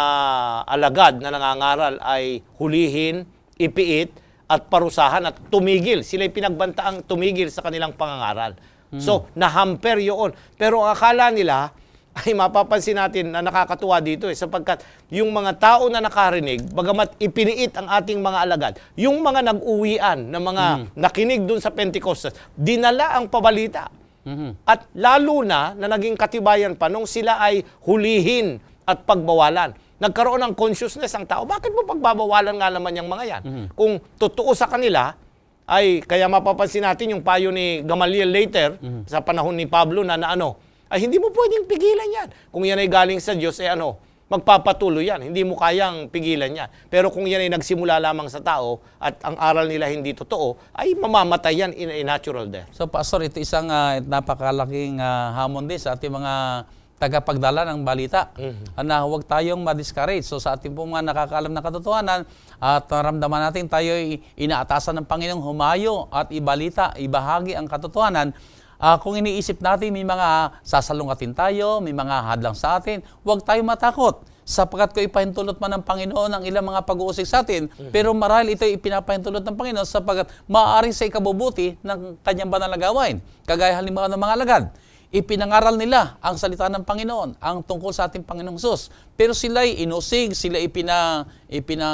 B: alagad na nangangaral ay hulihin, ipiit, at parusahan at tumigil. Sila'y pinagbantaang tumigil sa kanilang pangangaral. So, nahamper yun. Pero ang akala nila, ay mapapansin natin na nakakatuwa dito sapagkat yung mga tao na nakarinig, bagamat ipiniit ang ating mga alagad, yung mga nag-uwian na mga nakinig dun sa Pentecostes, dinala ang pabalita. At lalo na naging katibayan pa nung sila ay hulihin at pagbawalan. Nagkaroon ng consciousness ang tao. Bakit mo pagbabawalan nga naman yung mga yan? Kung totoo sa kanila, ay kaya mapapansin natin yung payo ni Gamaliel later, sa panahon ni Pablo na ay hindi mo pwedeng pigilan yan. Kung yan ay galing sa Diyos, magpapatuloy yan. Hindi mo kayang pigilan yan. Pero kung yan ay nagsimula lamang sa tao at ang aral nila hindi totoo, ay mamamatay yan in a natural death.
A: So, Pastor, ito isang napakalaking hamon din sa ating mga tagapagdala ng balita. Na huwag tayong ma-discourage. So, sa ating mga nakakaalam na katotohanan at naramdaman natin tayo inaatasan ng Panginoong humayo at ibalita, ibahagi ang katotohanan. Kung iniisip natin may mga sasalungatin tayo, may mga hadlang sa atin, huwag tayong matakot. Sapagkat kung ipahintulot man ng Panginoon ang ilang mga pag-uusig sa atin, pero marahil ito ipinapahintulot ng Panginoon sapagkat maaaring sa ikabubuti ng kanyang banal na gawain. Kagaya halimbawa ng mga alagad. Ipinangaral nila ang salita ng Panginoon, ang tungkol sa ating Panginoong Hesus. Pero sila'y inusig, sila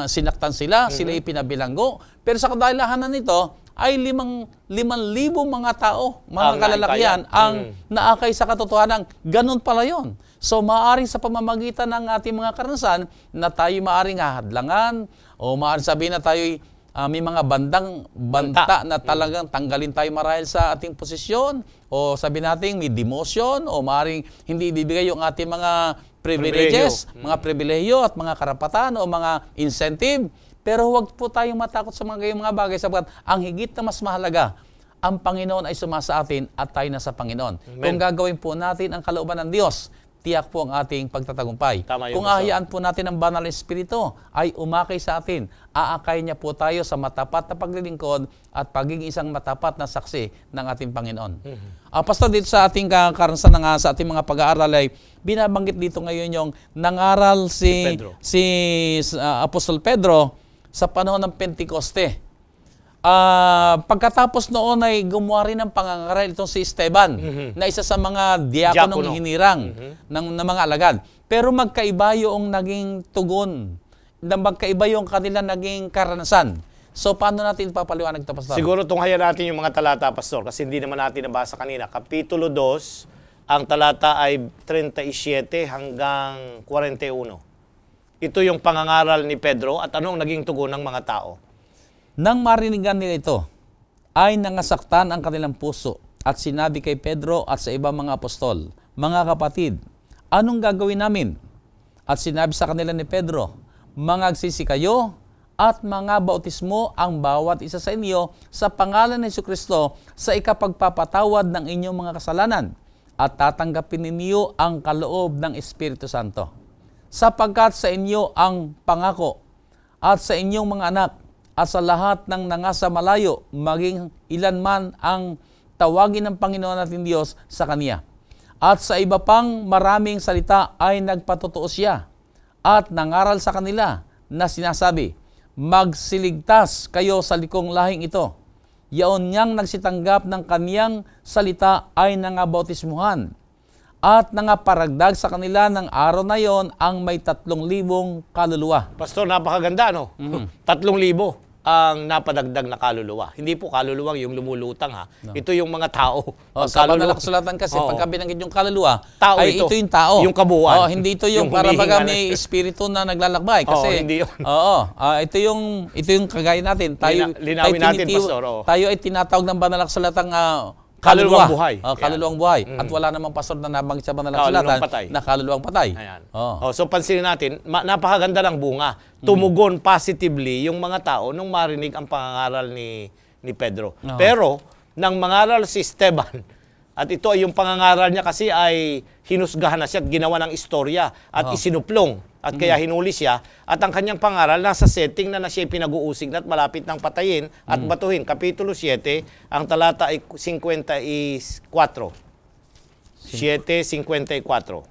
A: sinaktan sila, sila ipinabilanggo. Pero sa kadahilanan nito, ay 5,000 mga tao, mga kalalakihan, ang naakay sa katotohanan. Ganun pala yun. So, maaaring sa pamamagitan ng ating mga karanasan na tayo maaaring hahadlangan o maaaring sabihin na tayo may mga banta na talagang tanggalin tayo marahil sa ating posisyon o sabihin natin may demotion o maaaring hindi ibibigay yung ating mga privileges, mga pribilehiyo at mga karapatan o mga incentive. Pero huwag po tayong matakot sa mga gayong mga bagay sapagkat ang higit na mas mahalaga, ang Panginoon ay sumasa atin at tayo na sa Panginoon. Amen. Kung gagawin po natin ang kalooban ng Diyos, tiyak po ang ating pagtatagumpay. Kung ahayaan po natin ang banal na Espiritu ay umakay sa atin, aakay niya po tayo sa matapat na paglilingkod at pagiging isang matapat na saksi ng ating Panginoon. Pastor, dito sa ating karanasan sa ating mga pag-aaral ay binabanggit dito ngayon yung nangaral si Apostol Pedro sa panahon ng Pentecoste. Pagkatapos noon ay gumawa rin ng pangangaral itong si Esteban, na isa sa mga diakonong hinirang ng mga alagad. Pero magkaiba yung naging tugon, magkaiba yung kanila naging karanasan. So, paano natin papaliwanag ito, Pastor?
B: Siguro tunghayan natin yung mga talata, Pastor, kasi hindi naman natin nabasa kanina. Kapitulo 2, ang talata ay 37 hanggang 41. Ito yung pangangaral ni Pedro at anong naging tugon ng mga tao.
A: Nang marinigan nila ito, ay nangasaktan ang kanilang puso at sinabi kay Pedro at sa ibang mga apostol, "Mga kapatid, anong gagawin namin?" At sinabi sa kanila ni Pedro, "Mangagsisi kayo at mga bautismo ang bawat isa sa inyo sa pangalan ni Jesucristo sa ikapagpapatawad ng inyong mga kasalanan at tatanggapin ninyo ang kaloob ng Espiritu Santo. Sapagkat sa inyo ang pangako at sa inyong mga anak at sa lahat ng nangasa malayo, maging ilan man ang tawagin ng Panginoon natin Diyos sa Kanya. At sa iba pang maraming salita ay nagpatotoo siya at nangaral sa kanila na sinasabi, magsiligtas kayo sa likong lahing ito. Yaon niyang nagsitanggap ng kaniyang salita ay nangabautismuhan. At nangaparagdag sa kanila ng araw na yon ang may 3,000 kaluluwa.
B: Pastor, napakaganda, no? 3,000 ang napadagdag na kaluluwa. Hindi po kaluluwang yung lumulutang, ha? No. Ito yung mga tao.
A: Sa banal na kasulatan kasi, pagka binanggit yung kaluluwa, tao ay ito yung tao.
B: Yung kabuuan.
A: Hindi ito yung para baga may espiritu na naglalakbay. Kasi,
B: hindi yun.
A: Ito yung kagaya natin.
B: Linawin natin, Pastor.
A: Tayo ay tinatawag ng banal na kasulatan
B: kaluluwang buhay.
A: Kaluluwang buhay. At wala namang pastor na nabanggit sa banal na kasulatan na kaluluwang patay.
B: Ayan. So pansinin natin, napakaganda ng bunga. Tumugon positively yung mga tao nung marinig ang pangangaral ni Pedro. Pero, nang mangaral si Esteban, at ito ay yung pangangaral niya kasi ay hinusgahan na siya at ginawa ng istorya at isinuplong. At kaya hinuli siya. At ang kanyang pangaral nasa setting na siya pinag-uusig na at malapit ng patayin at batuhin. Kapitulo 7, ang talata ay 54. 7:54.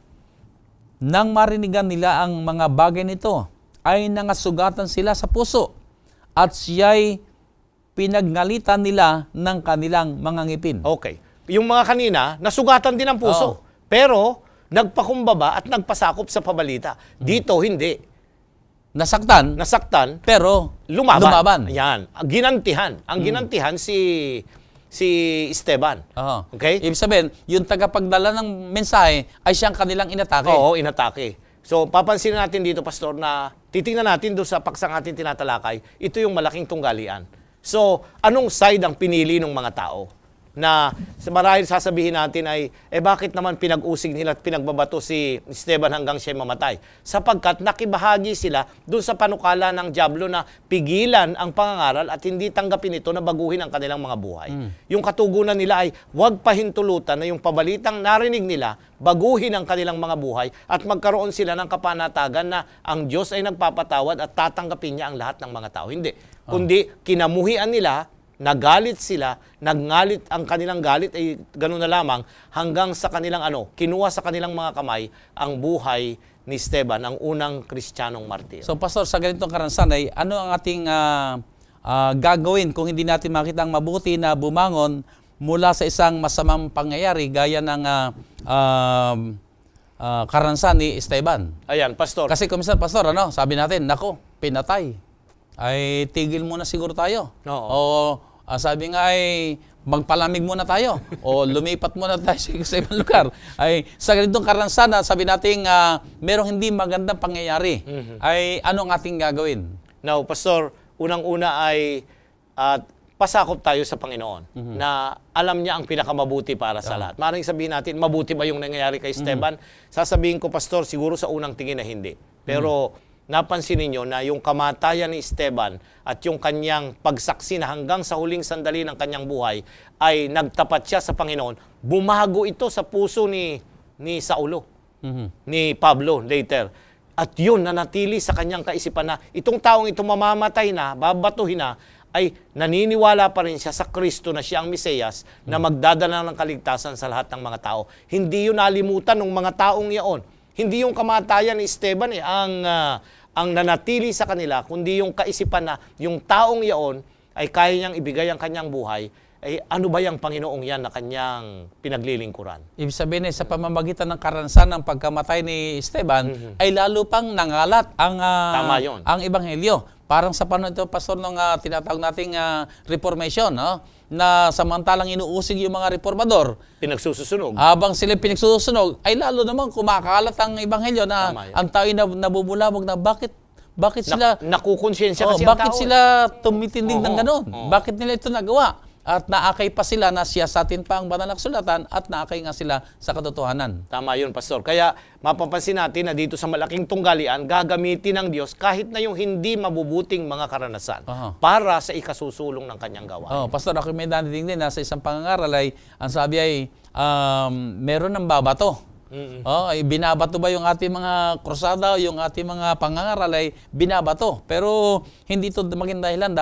A: Nang marinigan nila ang mga bagay nito, ay nangasugatan sila sa puso at siya'y pinagnalitan nila ng kanilang mga ngipin.
B: Okay. Yung mga kanina, nasugatan din ang puso. Pero, nagpakumbaba at nagpasakop sa pabalita. Dito, hindi.
A: Nasaktan,
B: Nasaktan,
A: pero
B: lumaban. Yan. Ang ginantihan si Esteban.
A: Oo.
B: Okay?
A: Ibig sabihin, yung tagapagdala ng mensahe ay siyang kanilang inatake.
B: Oo, inatake. So, papansin natin dito, Pastor, na titingnan natin doon sa paksang ating tinatalakay, ito yung malaking tunggalian. So, anong side ang pinili ng mga tao? Na marahil sasabihin natin ay, bakit naman pinag-usig nila at pinagbabato si Esteban hanggang siya mamatay? Sapagkat nakibahagi sila doon sa panukala ng dyablo na pigilan ang pangangaral at hindi tanggapin ito na baguhin ang kanilang mga buhay. Yung katugunan nila ay huwag pahintulutan na yung pabalitang narinig nila, baguhin ang kanilang mga buhay at magkaroon sila ng kapanatagan na ang Diyos ay nagpapatawad at tatanggapin niya ang lahat ng mga tao. Hindi. Kundi kinamuhian nila, nagalit sila, nagngalit ang kanilang galit ay ganoon na lamang hanggang sa kanilang kinuha sa kanilang mga kamay ang buhay ni Esteban, ang unang Kristiyanong martir.
A: So, Pastor, sa ganitong karansan ay ano ang ating gagawin kung hindi natin makita ang mabuti na bumangon mula sa isang masamang pangyayari gaya ng karansan ni Esteban?
B: Ayan, Pastor.
A: Kasi kuminsan, Pastor, sabi natin, nako, pinatay. Ay tigil muna siguro tayo.
B: Oo.
A: O sabi nga ay magpalamig muna tayo. O lumipat muna tayo sa ibang lugar. Ay sa ganitong karansan, sabi natin merong hindi magandang pangyayari. Ay ano ang ating gagawin?
B: Now, Pastor, unang-una ay pasakop tayo sa Panginoon na alam niya ang pinakamabuti para sa lahat. Maring sabihin natin, mabuti ba yung nangyayari kay Esteban? Sasabihin ko, Pastor, siguro sa unang tingin na hindi. Pero napansin ninyo na yung kamatayan ni Esteban at yung kanyang pagsaksi na hanggang sa huling sandali ng kanyang buhay ay nagtapat siya sa Panginoon. Bumago ito sa puso ni Saulo, ni Pablo later. At yun, nanatili sa kanyang kaisipan na itong taong ito mamamatay na, babatuhin na, ay naniniwala pa rin siya sa Kristo na siya ang Mesiyas na magdadala ng kaligtasan sa lahat ng mga tao. Hindi yun nalimutan ng mga taong iyon. Hindi yung kamatayan ni Esteban ang nanatili sa kanila, kundi yung kaisipan na yung taong iyon ay kaya niyang ibigay ang kanyang buhay, ay ano ba yung Panginoong yan na kanyang pinaglilingkuran?
A: Ibig sabihin sa pamamagitan ng karansan ng pagkamatay ni Esteban, ay lalo pang nangalat
B: Tama yun.
A: ang Ebanghelyo. Parang sa panahon ito, Pastor, ng tinatawag nating Reformation, na samantalang inuusig yung mga reformador,
B: Pinagsusunog.
A: habang sila pinagsusunog, ay lalo naman kumakalat ang Ebanghelyo na ang tao nabubulabog na bakit sila
B: Nakukonsensya kasi ang
A: bakit
B: tao.
A: sila tumitindig ng ganon? Bakit nila ito nagawa? At naakay pa sila na siyasatin pa ang banal na kasulatan at naakay nga sila sa katotohanan.
B: Tama yun, Pastor. Kaya mapapansin natin na dito sa malaking tunggalian, gagamitin ng Diyos kahit na yung hindi mabubuting mga karanasan para sa ikasusulong ng kanyang gawain.
A: Pastor, ako may daniting din na sa isang pangangaral ay, ang sabi ay, meron ng babato. Binabato ba yung ating mga krusada o yung ating mga pangangaral ay binabato. Pero hindi ito maging dahilan,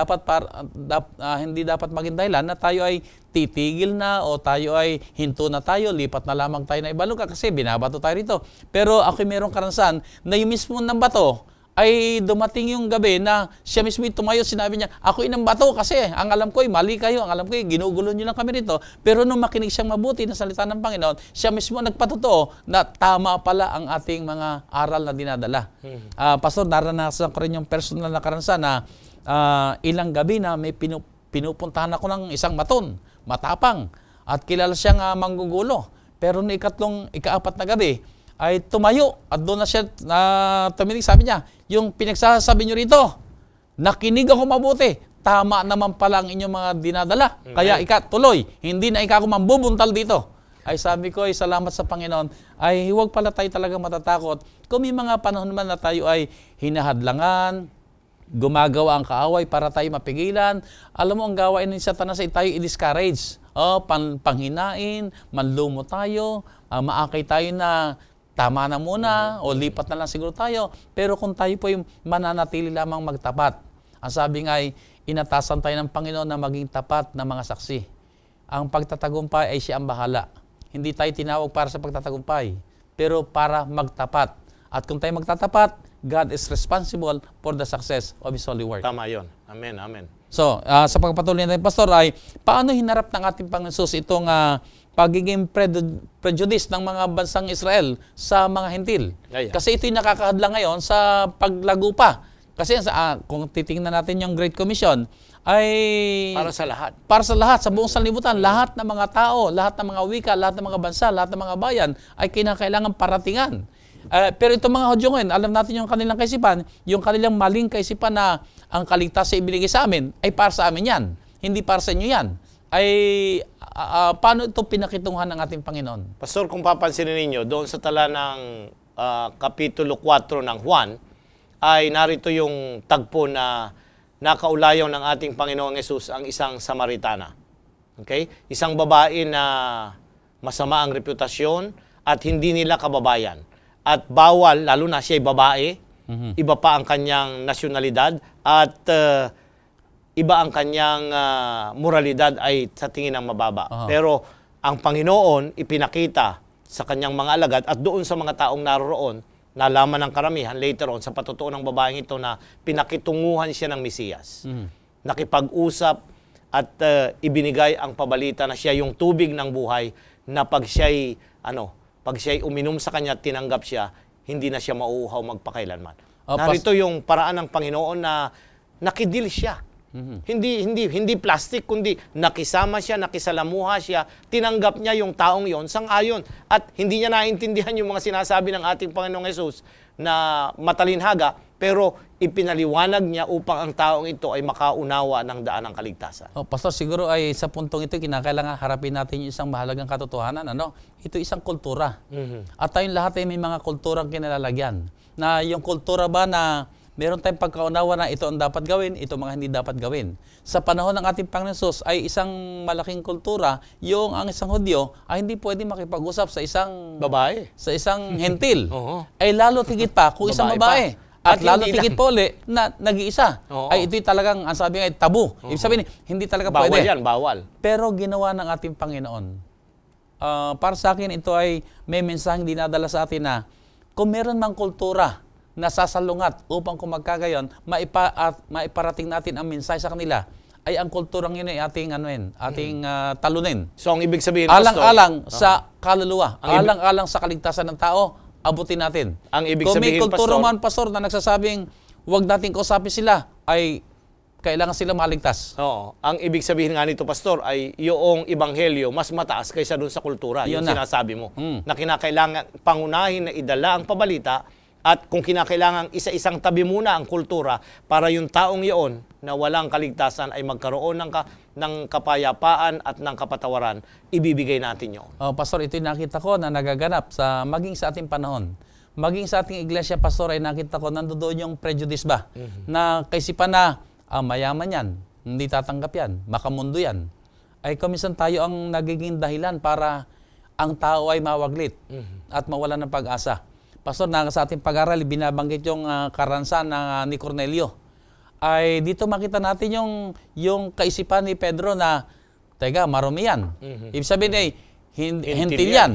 A: hindi dapat maging dahilan na tayo ay titigil na o tayo ay hinto na tayo, lipat na lamang tayo na ibang lugar kasi binabato tayo rito. Pero ako merong karansan na yung mismo ng bato ay dumating yung gabi na siya mismo tumayo, sinabi niya, ako inang bato kasi ang alam ko ay mali kayo, ang alam ko ay ginugulo niyo lang kami rito. Pero nung makinig siyang mabuti na salita ng Panginoon, siya mismo nagpatotoo na tama pala ang ating mga aral na dinadala. Pastor, naranasan ko rin yung personal na karansan na ilang gabi na may pinupuntahan ako ng isang matapang at kilala siyang manggugulo. Pero na ikaapat na gabi, ay tumayo at doon na siya tuminig, sabi niya, yung pinagsasabi niyo rito, nakinig ako mabuti, tama naman pala ang inyong mga dinadala. Kaya tuloy, hindi na ako mambubuntal dito. Ay sabi ko, ay salamat sa Panginoon, ay huwag pala tayo talaga matatakot. Kung may mga panahon naman na tayo ay hinahadlangan, gumagawa ang kaaway para tayo mapigilan, alam mo ang gawain ni Satanas ay tayo i-discourage. Panghinain, manlumo tayo, maakay tayo na tama na muna o lipat na lang siguro tayo. Pero kung tayo po yung mananatili lamang magtapat, ang sabi nga ay inatasan tayo ng Panginoon na maging tapat na mga saksi. Ang pagtatagumpay ay siya ang bahala. Hindi tayo tinawag para sa pagtatagumpay, pero para magtapat. At kung tayo magtatapat, God is responsible for the success of His holy work.
B: Tama yun. Amen, amen.
A: So, sa pagpatuloy natin, Pastor, ay paano hinarap ng ating Panginoon itong pagiging prejudice ng mga bansang Israel sa mga Hentil. Kasi ito'y nakakahadlang ngayon sa paglago pa. Kasi kung titingnan natin yung Great Commission, ay
B: para sa lahat.
A: Para sa lahat, sa buong sanlibutan, lahat ng mga tao, lahat ng mga wika, lahat ng mga bansa, lahat ng mga bayan ay kinakailangan paratingan. Pero itong mga Hudyo ngayon, alam natin yung kanilang kaisipan, yung kanilang maling kaisipan na ang kaligtasan ibinigay sa amin, ay para sa amin yan. Hindi para sa inyo yan. Ay paano ito pinakitunguhan ng ating Panginoon?
B: Pastor, kung papansinin ninyo, doon sa tala ng Kapitulo 4 ng Juan, ay narito yung tagpo na nakaulayaw ng ating Panginoong Yesus ang isang Samaritana. Okay? Isang babae na masama ang reputasyon at hindi nila kababayan. At bawal, lalo na siya'y babae, iba pa ang kanyang nasyonalidad at iba ang kanyang moralidad ay sa tingin ng mababa. Pero ang Panginoon ipinakita sa kanyang mga alagad at doon sa mga taong naroroon, nalaman ng karamihan later on sa patutuo ng babaeng ito na pinakitunguhan siya ng Mesiyas. Nakipag-usap at ibinigay ang pabalita na siya yung tubig ng buhay na pag siya'y uminom sa kanya at tinanggap siya, hindi na siya mauuhaw magpakailanman. Narito yung paraan ng Panginoon na nakidil siya. Hindi plastic, kundi nakisama siya, nakisalamuha siya, tinanggap niya yung taong yon sang-ayon. At hindi niya naintindihan yung mga sinasabi ng ating Panginoong Yesus na matalinhaga, pero ipinaliwanag niya upang ang taong ito ay makaunawa ng daan ng kaligtasan.
A: Pastor, siguro ay sa puntong ito, kinakailangan harapin natin yung isang mahalagang katotohanan. Ito isang kultura. At tayong lahat ay may mga kulturang kinalalagyan. Na yung kultura ba na meron tayong pagkaunawa na ito ang dapat gawin, ito mga hindi dapat gawin. Sa panahon ng ating Panginoon Hesus ay isang malaking kultura, yung ang isang Hudyo ay hindi pwede makipag-usap sa isang
B: babae,
A: sa isang hentil. Ay lalo tigit pa kung isang babae. At lalo tigit po ulit na nag-iisa. Ay ito'y talagang, ang sabi nga, tabu. Ibig sabihin, hindi talaga
B: bawal
A: pwede.
B: Yan, bawal.
A: Pero ginawa ng ating Panginoon. Para sa akin, ito ay may mensaheng dinadala sa atin na kung meron mang kultura na sasalungat upang kung magkagayon, maiparating natin ang mensahe sa kanila, ay ang kulturang yun ay ating, talunin.
B: So, ang ibig sabihin,
A: alang-alang sa kaluluwa, alang-alang sa kaligtasan ng tao, abutin natin.
B: Ang ibig
A: kung may
B: sabihin,
A: kultura man, Pastor, na nagsasabing, huwag natin kausapin sila, ay kailangan sila maligtas.
B: Oo. Ang ibig sabihin nga nito, Pastor, ay yung ebanghelyo mas mataas kaysa doon sa kultura. Yung sinasabi mo. Na kinakailangan pangunahin na idala ang pabalita. At kung kinakailangan isa-isang tabi muna ang kultura para yung taong iyon na walang kaligtasan ay magkaroon ng kapayapaan at ng kapatawaran, ibibigay natin yun.
A: Pastor, ito'y nakita ko na nagaganap maging sa ating panahon. Maging sa ating iglesia, Pastor, ay nakita ko nandoon yung prejudice ba? Na kaisipan na mayaman yan, hindi tatanggap yan, makamundo yan. Ay kuminsan tayo ang nagiging dahilan para ang tao ay mawaglit at mawalan ng pag-asa. Pastor, sa ating pag-aral, binabanggit yung karansan ni Cornelio. Ay dito makita natin yung kaisipan ni Pedro na, teka, marumi yan. Ibig sabihin ay, hintil yan.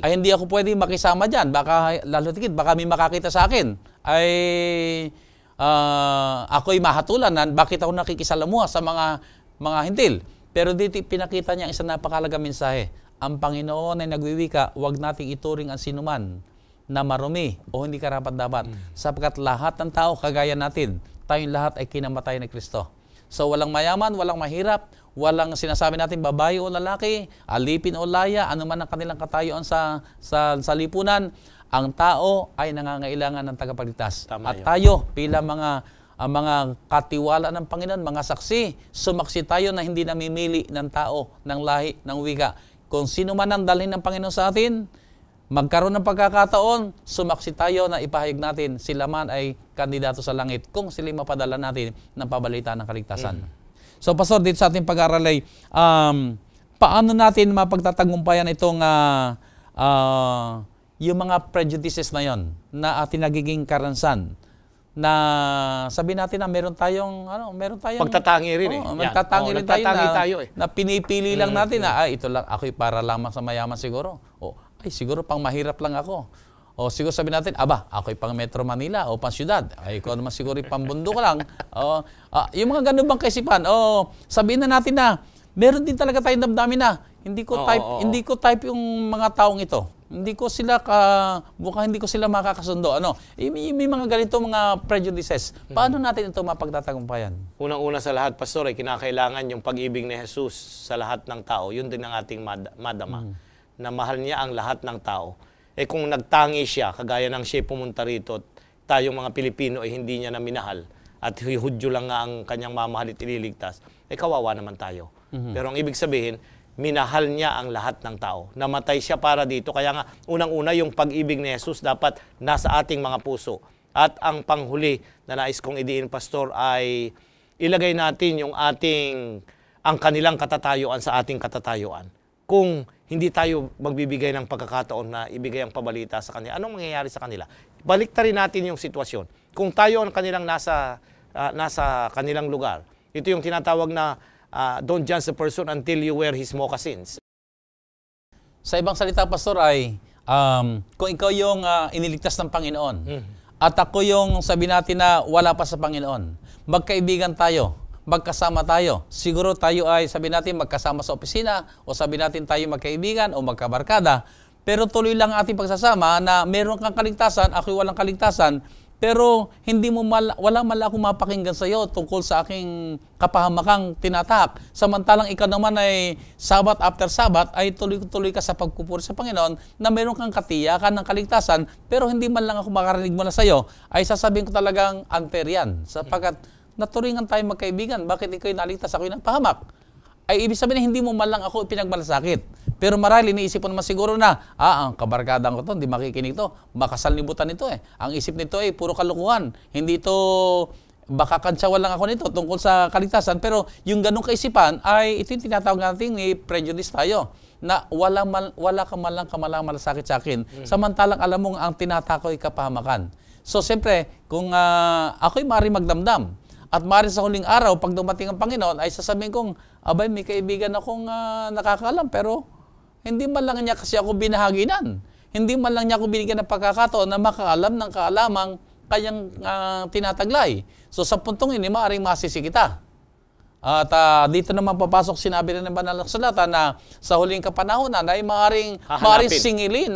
A: Ay hindi ako pwede makisama dyan. Baka, lalo tigit, baka may makakita sa akin. Ay ako'y mahatulan na bakit ako nakikisalamuha sa mga hintil. Pero dito pinakita niya isang napakalagang mensahe. Ang Panginoon ay nagwiwika, huwag nating ituring ang sinuman na marumi o hindi karapat-dapat. Sapagkat lahat ng tao, kagaya natin, tayong lahat ay kinamatay ni Kristo. So walang mayaman, walang mahirap, walang sinasabi natin babae o lalaki, alipin o laya, anuman ang kanilang katayuan sa lipunan, ang tao ay nangangailangan ng tagapagligtas. At tayo, bilang mga katiwala ng Panginoon, mga saksi, sumaksi tayo na hindi namimili ng tao, ng lahi, ng wika. Kung sino man ang dalhin ng Panginoon sa atin, magkaroon ng pagkakataon, sumaksi tayo na ipahayag natin sila man ay kandidato sa langit kung sila mapadala natin ng pabalita ng kaligtasan. So, Pastor, dito sa ating pag-aaral ay paano natin mapagtatagumpayan itong yung mga prejudices na yon na ating nagiging karansan na sabi natin na meron tayong
B: pagtatangi rin
A: magtatangi rin tayo
B: na
A: pinipili lang natin na ito lang ako'y para lamang sa mayaman siguro. Ay, siguro pang mahirap lang ako. O siguro sabi natin, ako'y pang Metro Manila o pang syudad. Ay, ikaw naman siguro pang bundok lang. Yung mga ganun bang kaisipan, sabihin na natin na, meron din talaga tayong damdamin na, Hindi ko type yung mga taong ito. Hindi ko sila hindi ko sila makakasundo. May mga ganito mga prejudices. Paano natin ito mapagtatagumpayan?
B: Unang-una sa lahat, Pastor, ay kinakailangan yung pag-ibig ni Jesus sa lahat ng tao. Yun din ang ating madama. Na mahal niya ang lahat ng tao. Kung nagtangi siya, kagaya ng siya pumunta rito, tayong mga Pilipino ay hindi niya na minahal at Hudyo lang nga ang kanyang mamahal at ililigtas, kawawa naman tayo. Pero ang ibig sabihin, minahal niya ang lahat ng tao. Namatay siya para dito. Kaya nga, unang-una, yung pag-ibig ni Jesus dapat nasa ating mga puso. At ang panghuli na nais kong idiin, Pastor, ay ilagay natin ang kanilang katatayuan sa ating katatayuan. Kung hindi tayo magbibigay ng pagkakataon na ibigay ang pabalita sa kanila, anong mangyayari sa kanila? Balik rin natin yung sitwasyon. Kung tayo ang kanilang nasa kanilang lugar, ito yung tinatawag na don't judge a person until you wear his moccasins.
A: Sa ibang salita, Pastor, ay kung ikaw yung iniligtas ng Panginoon at ako yung sabi natin na wala pa sa Panginoon, magkaibigan tayo, magkasama tayo. Siguro tayo ay sabi natin magkasama sa opisina o sabi natin tayo magkaibigan o magkabarkada, pero tuloy lang ang ating pagsasama na meron kang kaligtasan, ako'y walang kaligtasan, pero wala man akong mapakinggan sa iyo tungkol sa aking kapahamakang tinatahak. Samantalang ikaw naman ay Sabat after Sabat ay tuloy-tuloy ka sa pagpupuri sa Panginoon na meron kang katiyakan ng kaligtasan, pero hindi man lang ako makarinig mula sa iyo, ay sasabihin ko talagang unfair yan. Sapagkat naturingan tayo magkaibigan, bakit ikaw naligtas, ako'y napahamak? Ay ibig sabihin hindi mo man lang ako pinagmalasakit. Pero marahil iniisip mo naman siguro na, ang kabarkadang ko to, hindi makikinig to, makasalnibutan nito Ang isip nito ay puro kalukuhan. Hindi to, baka kantsawan lang ako nito tungkol sa kaligtasan. Pero yung ganong kaisipan ay ito yung tinatawag natin ni prejudice tayo. Na wala ka man lang malasakit sa akin. Samantalang alam mong ang tinatako ay kapahamakan. So siyempre, kung ako'y maaaring magdamdam, at maaaring sa huling araw, pag dumating ang Panginoon, ay sasabihin kong, abay, may kaibigan akong nakakaalam, pero hindi man lang niya kasi ako binahaginan. Hindi man lang niya ako binigyan ng pagkakataon na makaalam ng kaalamang kanyang tinataglay. So sa puntong ini, maaaring masisi kita. At dito naman papasok, sinabi rin ng Banal na Kasulatan na sa huling kapanahonan ay maaaring singilin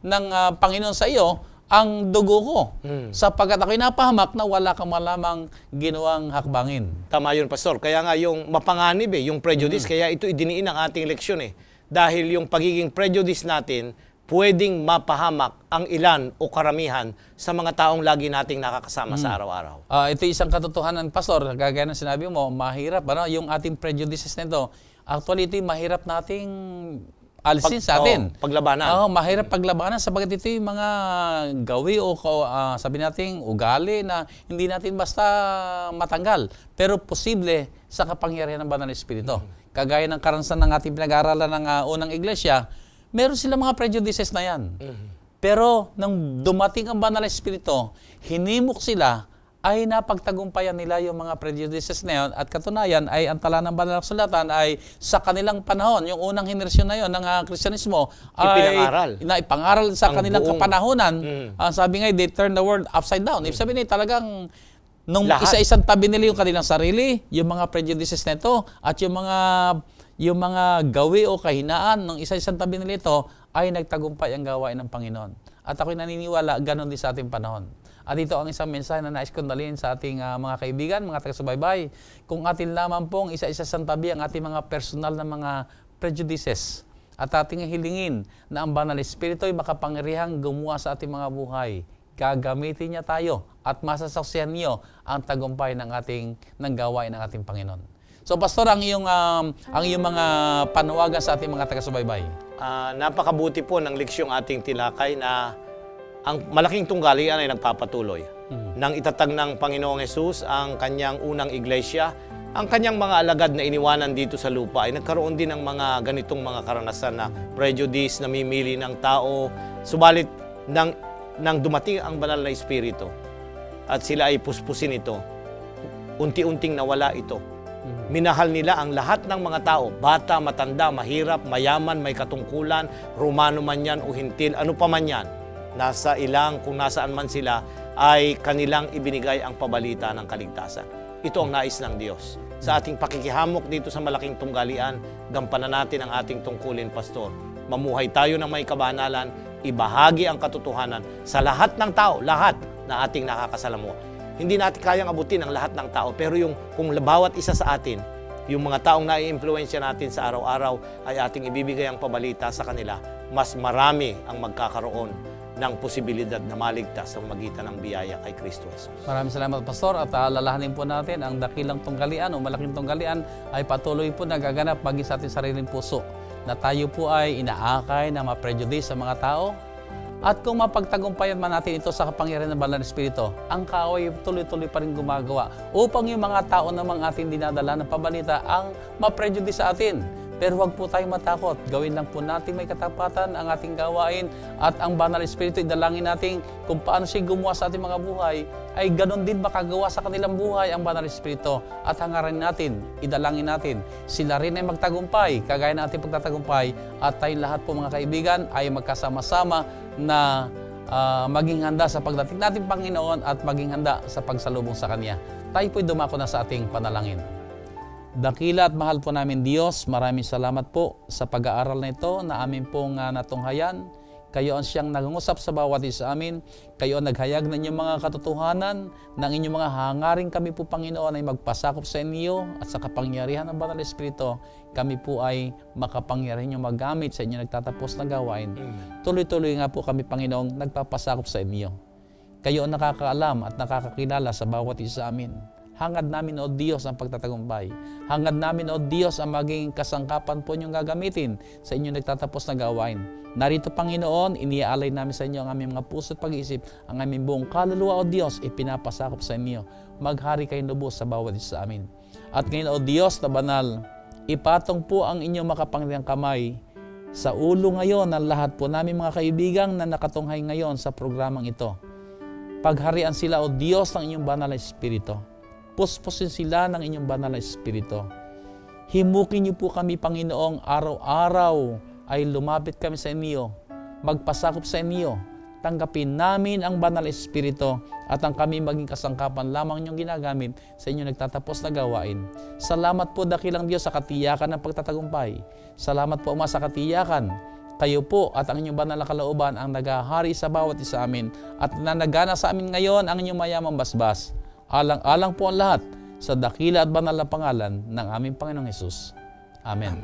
A: ng Panginoon sa iyo ang dugo ko. Sapagkat ako'y napahamak na wala kang malamang ginawang hakbangin.
B: Tama yun, Pastor. Kaya nga yung mapanganib yung prejudice, kaya ito idiniin ang ating leksyon Dahil yung pagiging prejudice natin, pwedeng mapahamak ang ilan o karamihan sa mga taong lagi nating nakakasama sa araw-araw.
A: Ito isang katotohanan, Pastor. Kagaya ng sinabi mo, mahirap. Yung ating prejudices nito, actually ito yung mahirap nating alisin sa atin.
B: Paglabanan.
A: Mahirap paglabanan sapagkat ito yung mga gawi o sabi natin ugali na hindi natin basta matanggal. Pero posible sa kapangyarihan ng Banal na Espiritu. Kagaya ng karanasan ng ating pinag-aaralan ng unang iglesia, meron silang mga prejudices na yan. Pero nang dumating ang Banal na Espiritu, hinimok sila, ay napagtagumpayan nila yung mga prejudices na yun. At katunayan ay ang tala ng Banal na Kasulatan ay sa kanilang panahon, yung unang henerasyon na yun ng Kristyanismo, ay ipangaral sa kanilang kapanahonan. Sabi nga, they turn the world upside down. Ibig sabihin talagang nung isa-isang tabi nila yung kanilang sarili, yung mga prejudices nito, at yung mga gawi o kahinaan ng isa-isang tabi nila ito, ay nagtagumpay ang gawain ng Panginoon. At ako'y naniniwala, ganon din sa ating panahon. At ito ang isang mensahe na nais kong dalhin sa ating mga kaibigan, mga taga-subaybay. Kung atin lamang pong isa-isang tabi ang ating mga personal na mga prejudices, at ating hilingin na ang Banal na Espiritu ay makapangyarihang gumawa sa ating mga buhay, gagamitin niya tayo at masasaksihan niyo ang tagumpay ng gawain ng ating Panginoon. So, Pastor, ang iyong mga panawagan sa ating mga taga-subaybay.
B: Napakabuti po ng leksyong ating tinakay na ang malaking tunggalian ay nagpapatuloy. Nang itatag ng Panginoong Hesus ang kanyang unang iglesia, ang kanyang mga alagad na iniwanan dito sa lupa ay nagkaroon din ng mga ganitong mga karanasan na prejudice, namimili ng tao. Subalit, nang dumating ang Banal na Espiritu at sila ay puspusin ito, unti-unting nawala ito. Minahal nila ang lahat ng mga tao, bata, matanda, mahirap, mayaman, may katungkulan, Romano man yan o Hintil, ano pa man yan. Nasa ilang, kung nasaan man sila, ay kanilang ibinigay ang pabalita ng kaligtasan. Ito ang nais ng Diyos. sa ating pakikihamok dito sa malaking tunggalian. Gampanan natin ang ating tungkulin, Pastor. Mamuhay tayo ng may kabanalan, ibahagi ang katotohanan sa lahat ng tao, lahat na ating nakakasalamuha. Hindi natin kayang abutin ang lahat ng tao, pero kung bawat isa sa atin, yung mga taong nai-impluwensya natin sa araw-araw ay ating ibibigay ang pabalita sa kanila, mas marami ang magkakaroon ng posibilidad na maligtas sa magitan ng biyaya kay Kristo Jesus.
A: Maraming salamat, Pastor, at alalahanin po natin ang dakilang tunggalian o malaking tunggalian ay patuloy po nagaganap maging sa ating sariling puso, na tayo po ay inaakay na ma-prejudice sa mga tao. At kung mapagtagumpayan man natin ito sa kapangyarihan ng Banal na Espiritu, ang kaaway tuloy-tuloy pa rin gumagawa upang yung mga tao namang ating dinadala ng pabalita ang ma-prejudice sa atin. Pero huwag po tayong matakot. Gawin lang po natin may katapatan ang ating gawain at ang Banal na Espiritu, idalangin natin kung paano siya gumawa sa ating mga buhay, ay ganon din makagawa sa kanilang buhay ang Banal na Espiritu. At hangarin natin, idalangin natin, sila rin ay magtagumpay, kagaya ng ating pagtatagumpay, at tayong lahat po mga kaibigan ay magkasama-sama na maging handa sa pagdating natin Panginoon at maging handa sa pagsalubong sa Kanya. Tayo po'y dumako na sa ating panalangin. Dakila at mahal po namin Diyos, maraming salamat po sa pag-aaral na ito na amin pong natunghayan. Kayo ang siyang nangungusap sa bawat isa amin. Kayo ang naghayag ng inyong mga katotohanan, ng inyong mga hangaring kami po Panginoon ay magpasakop sa inyo at sa kapangyarihan ng Banal na Espiritu, kami po ay makapangyarihan yung magamit sa inyong nagtatapos na gawain. Tuloy-tuloy nga po kami Panginoong nagpapasakop sa inyo. Kayo ang nakakaalam at nakakakilala sa bawat isa amin. Hangad namin, O Diyos, ang pagtatagumpay. Hangad namin, O Diyos, ang maging kasangkapan po niyong gagamitin sa inyong nagtatapos na gawain. Narito, Panginoon, iniaalay namin sa inyo ang aming mga puso at pag-iisip, ang aming buong kaluluwa, O Diyos, ipinapasakop sa inyo. Maghari kayo lubos sa bawat isa sa amin. At ngayon, O Diyos na banal, ipatong po ang inyong makapangyarihang kamay sa ulo ngayon ng lahat po namin mga kaibigang na nakatunghay ngayon sa programang ito. Pagharian sila, O Diyos, ng inyong banal na Espiritu. Puspusin sila ng inyong banal na Espiritu. Himukin niyo po kami, Panginoong, araw-araw ay lumapit kami sa inyo, magpasakop sa inyo. Tanggapin namin ang banal na Espiritu at ang kami maging kasangkapan lamang niyong ginagamit sa inyong nagtatapos na gawain. Salamat po, dakilang Diyos, sa katiyakan ng pagtatagumpay. Salamat po, Ama, sa katiyakan. Kayo po at ang inyong banal na kalooban ang naghahari sa bawat isa amin at nanagana sa amin ngayon ang inyong mayamang basbas. Alang-alang po ang lahat sa dakila at banal na pangalan ng aming Panginoong Hesus. Amen.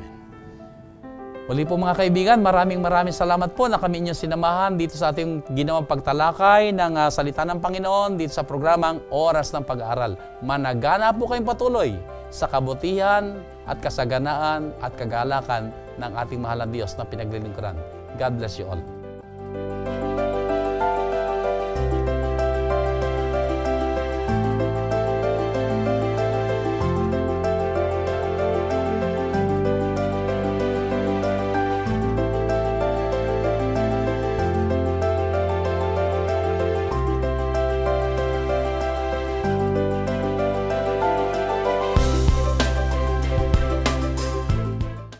A: Muli po mga kaibigan, maraming salamat po na kami inyong sinamahan dito sa ating ginawang pagtalakay ng salita ng Panginoon dito sa programang Oras ng Pag-aaral. Managana po kayong patuloy sa kabutihan at kasaganaan at kagalakan ng ating mahal na Diyos na pinaglilingkuran. God bless you all.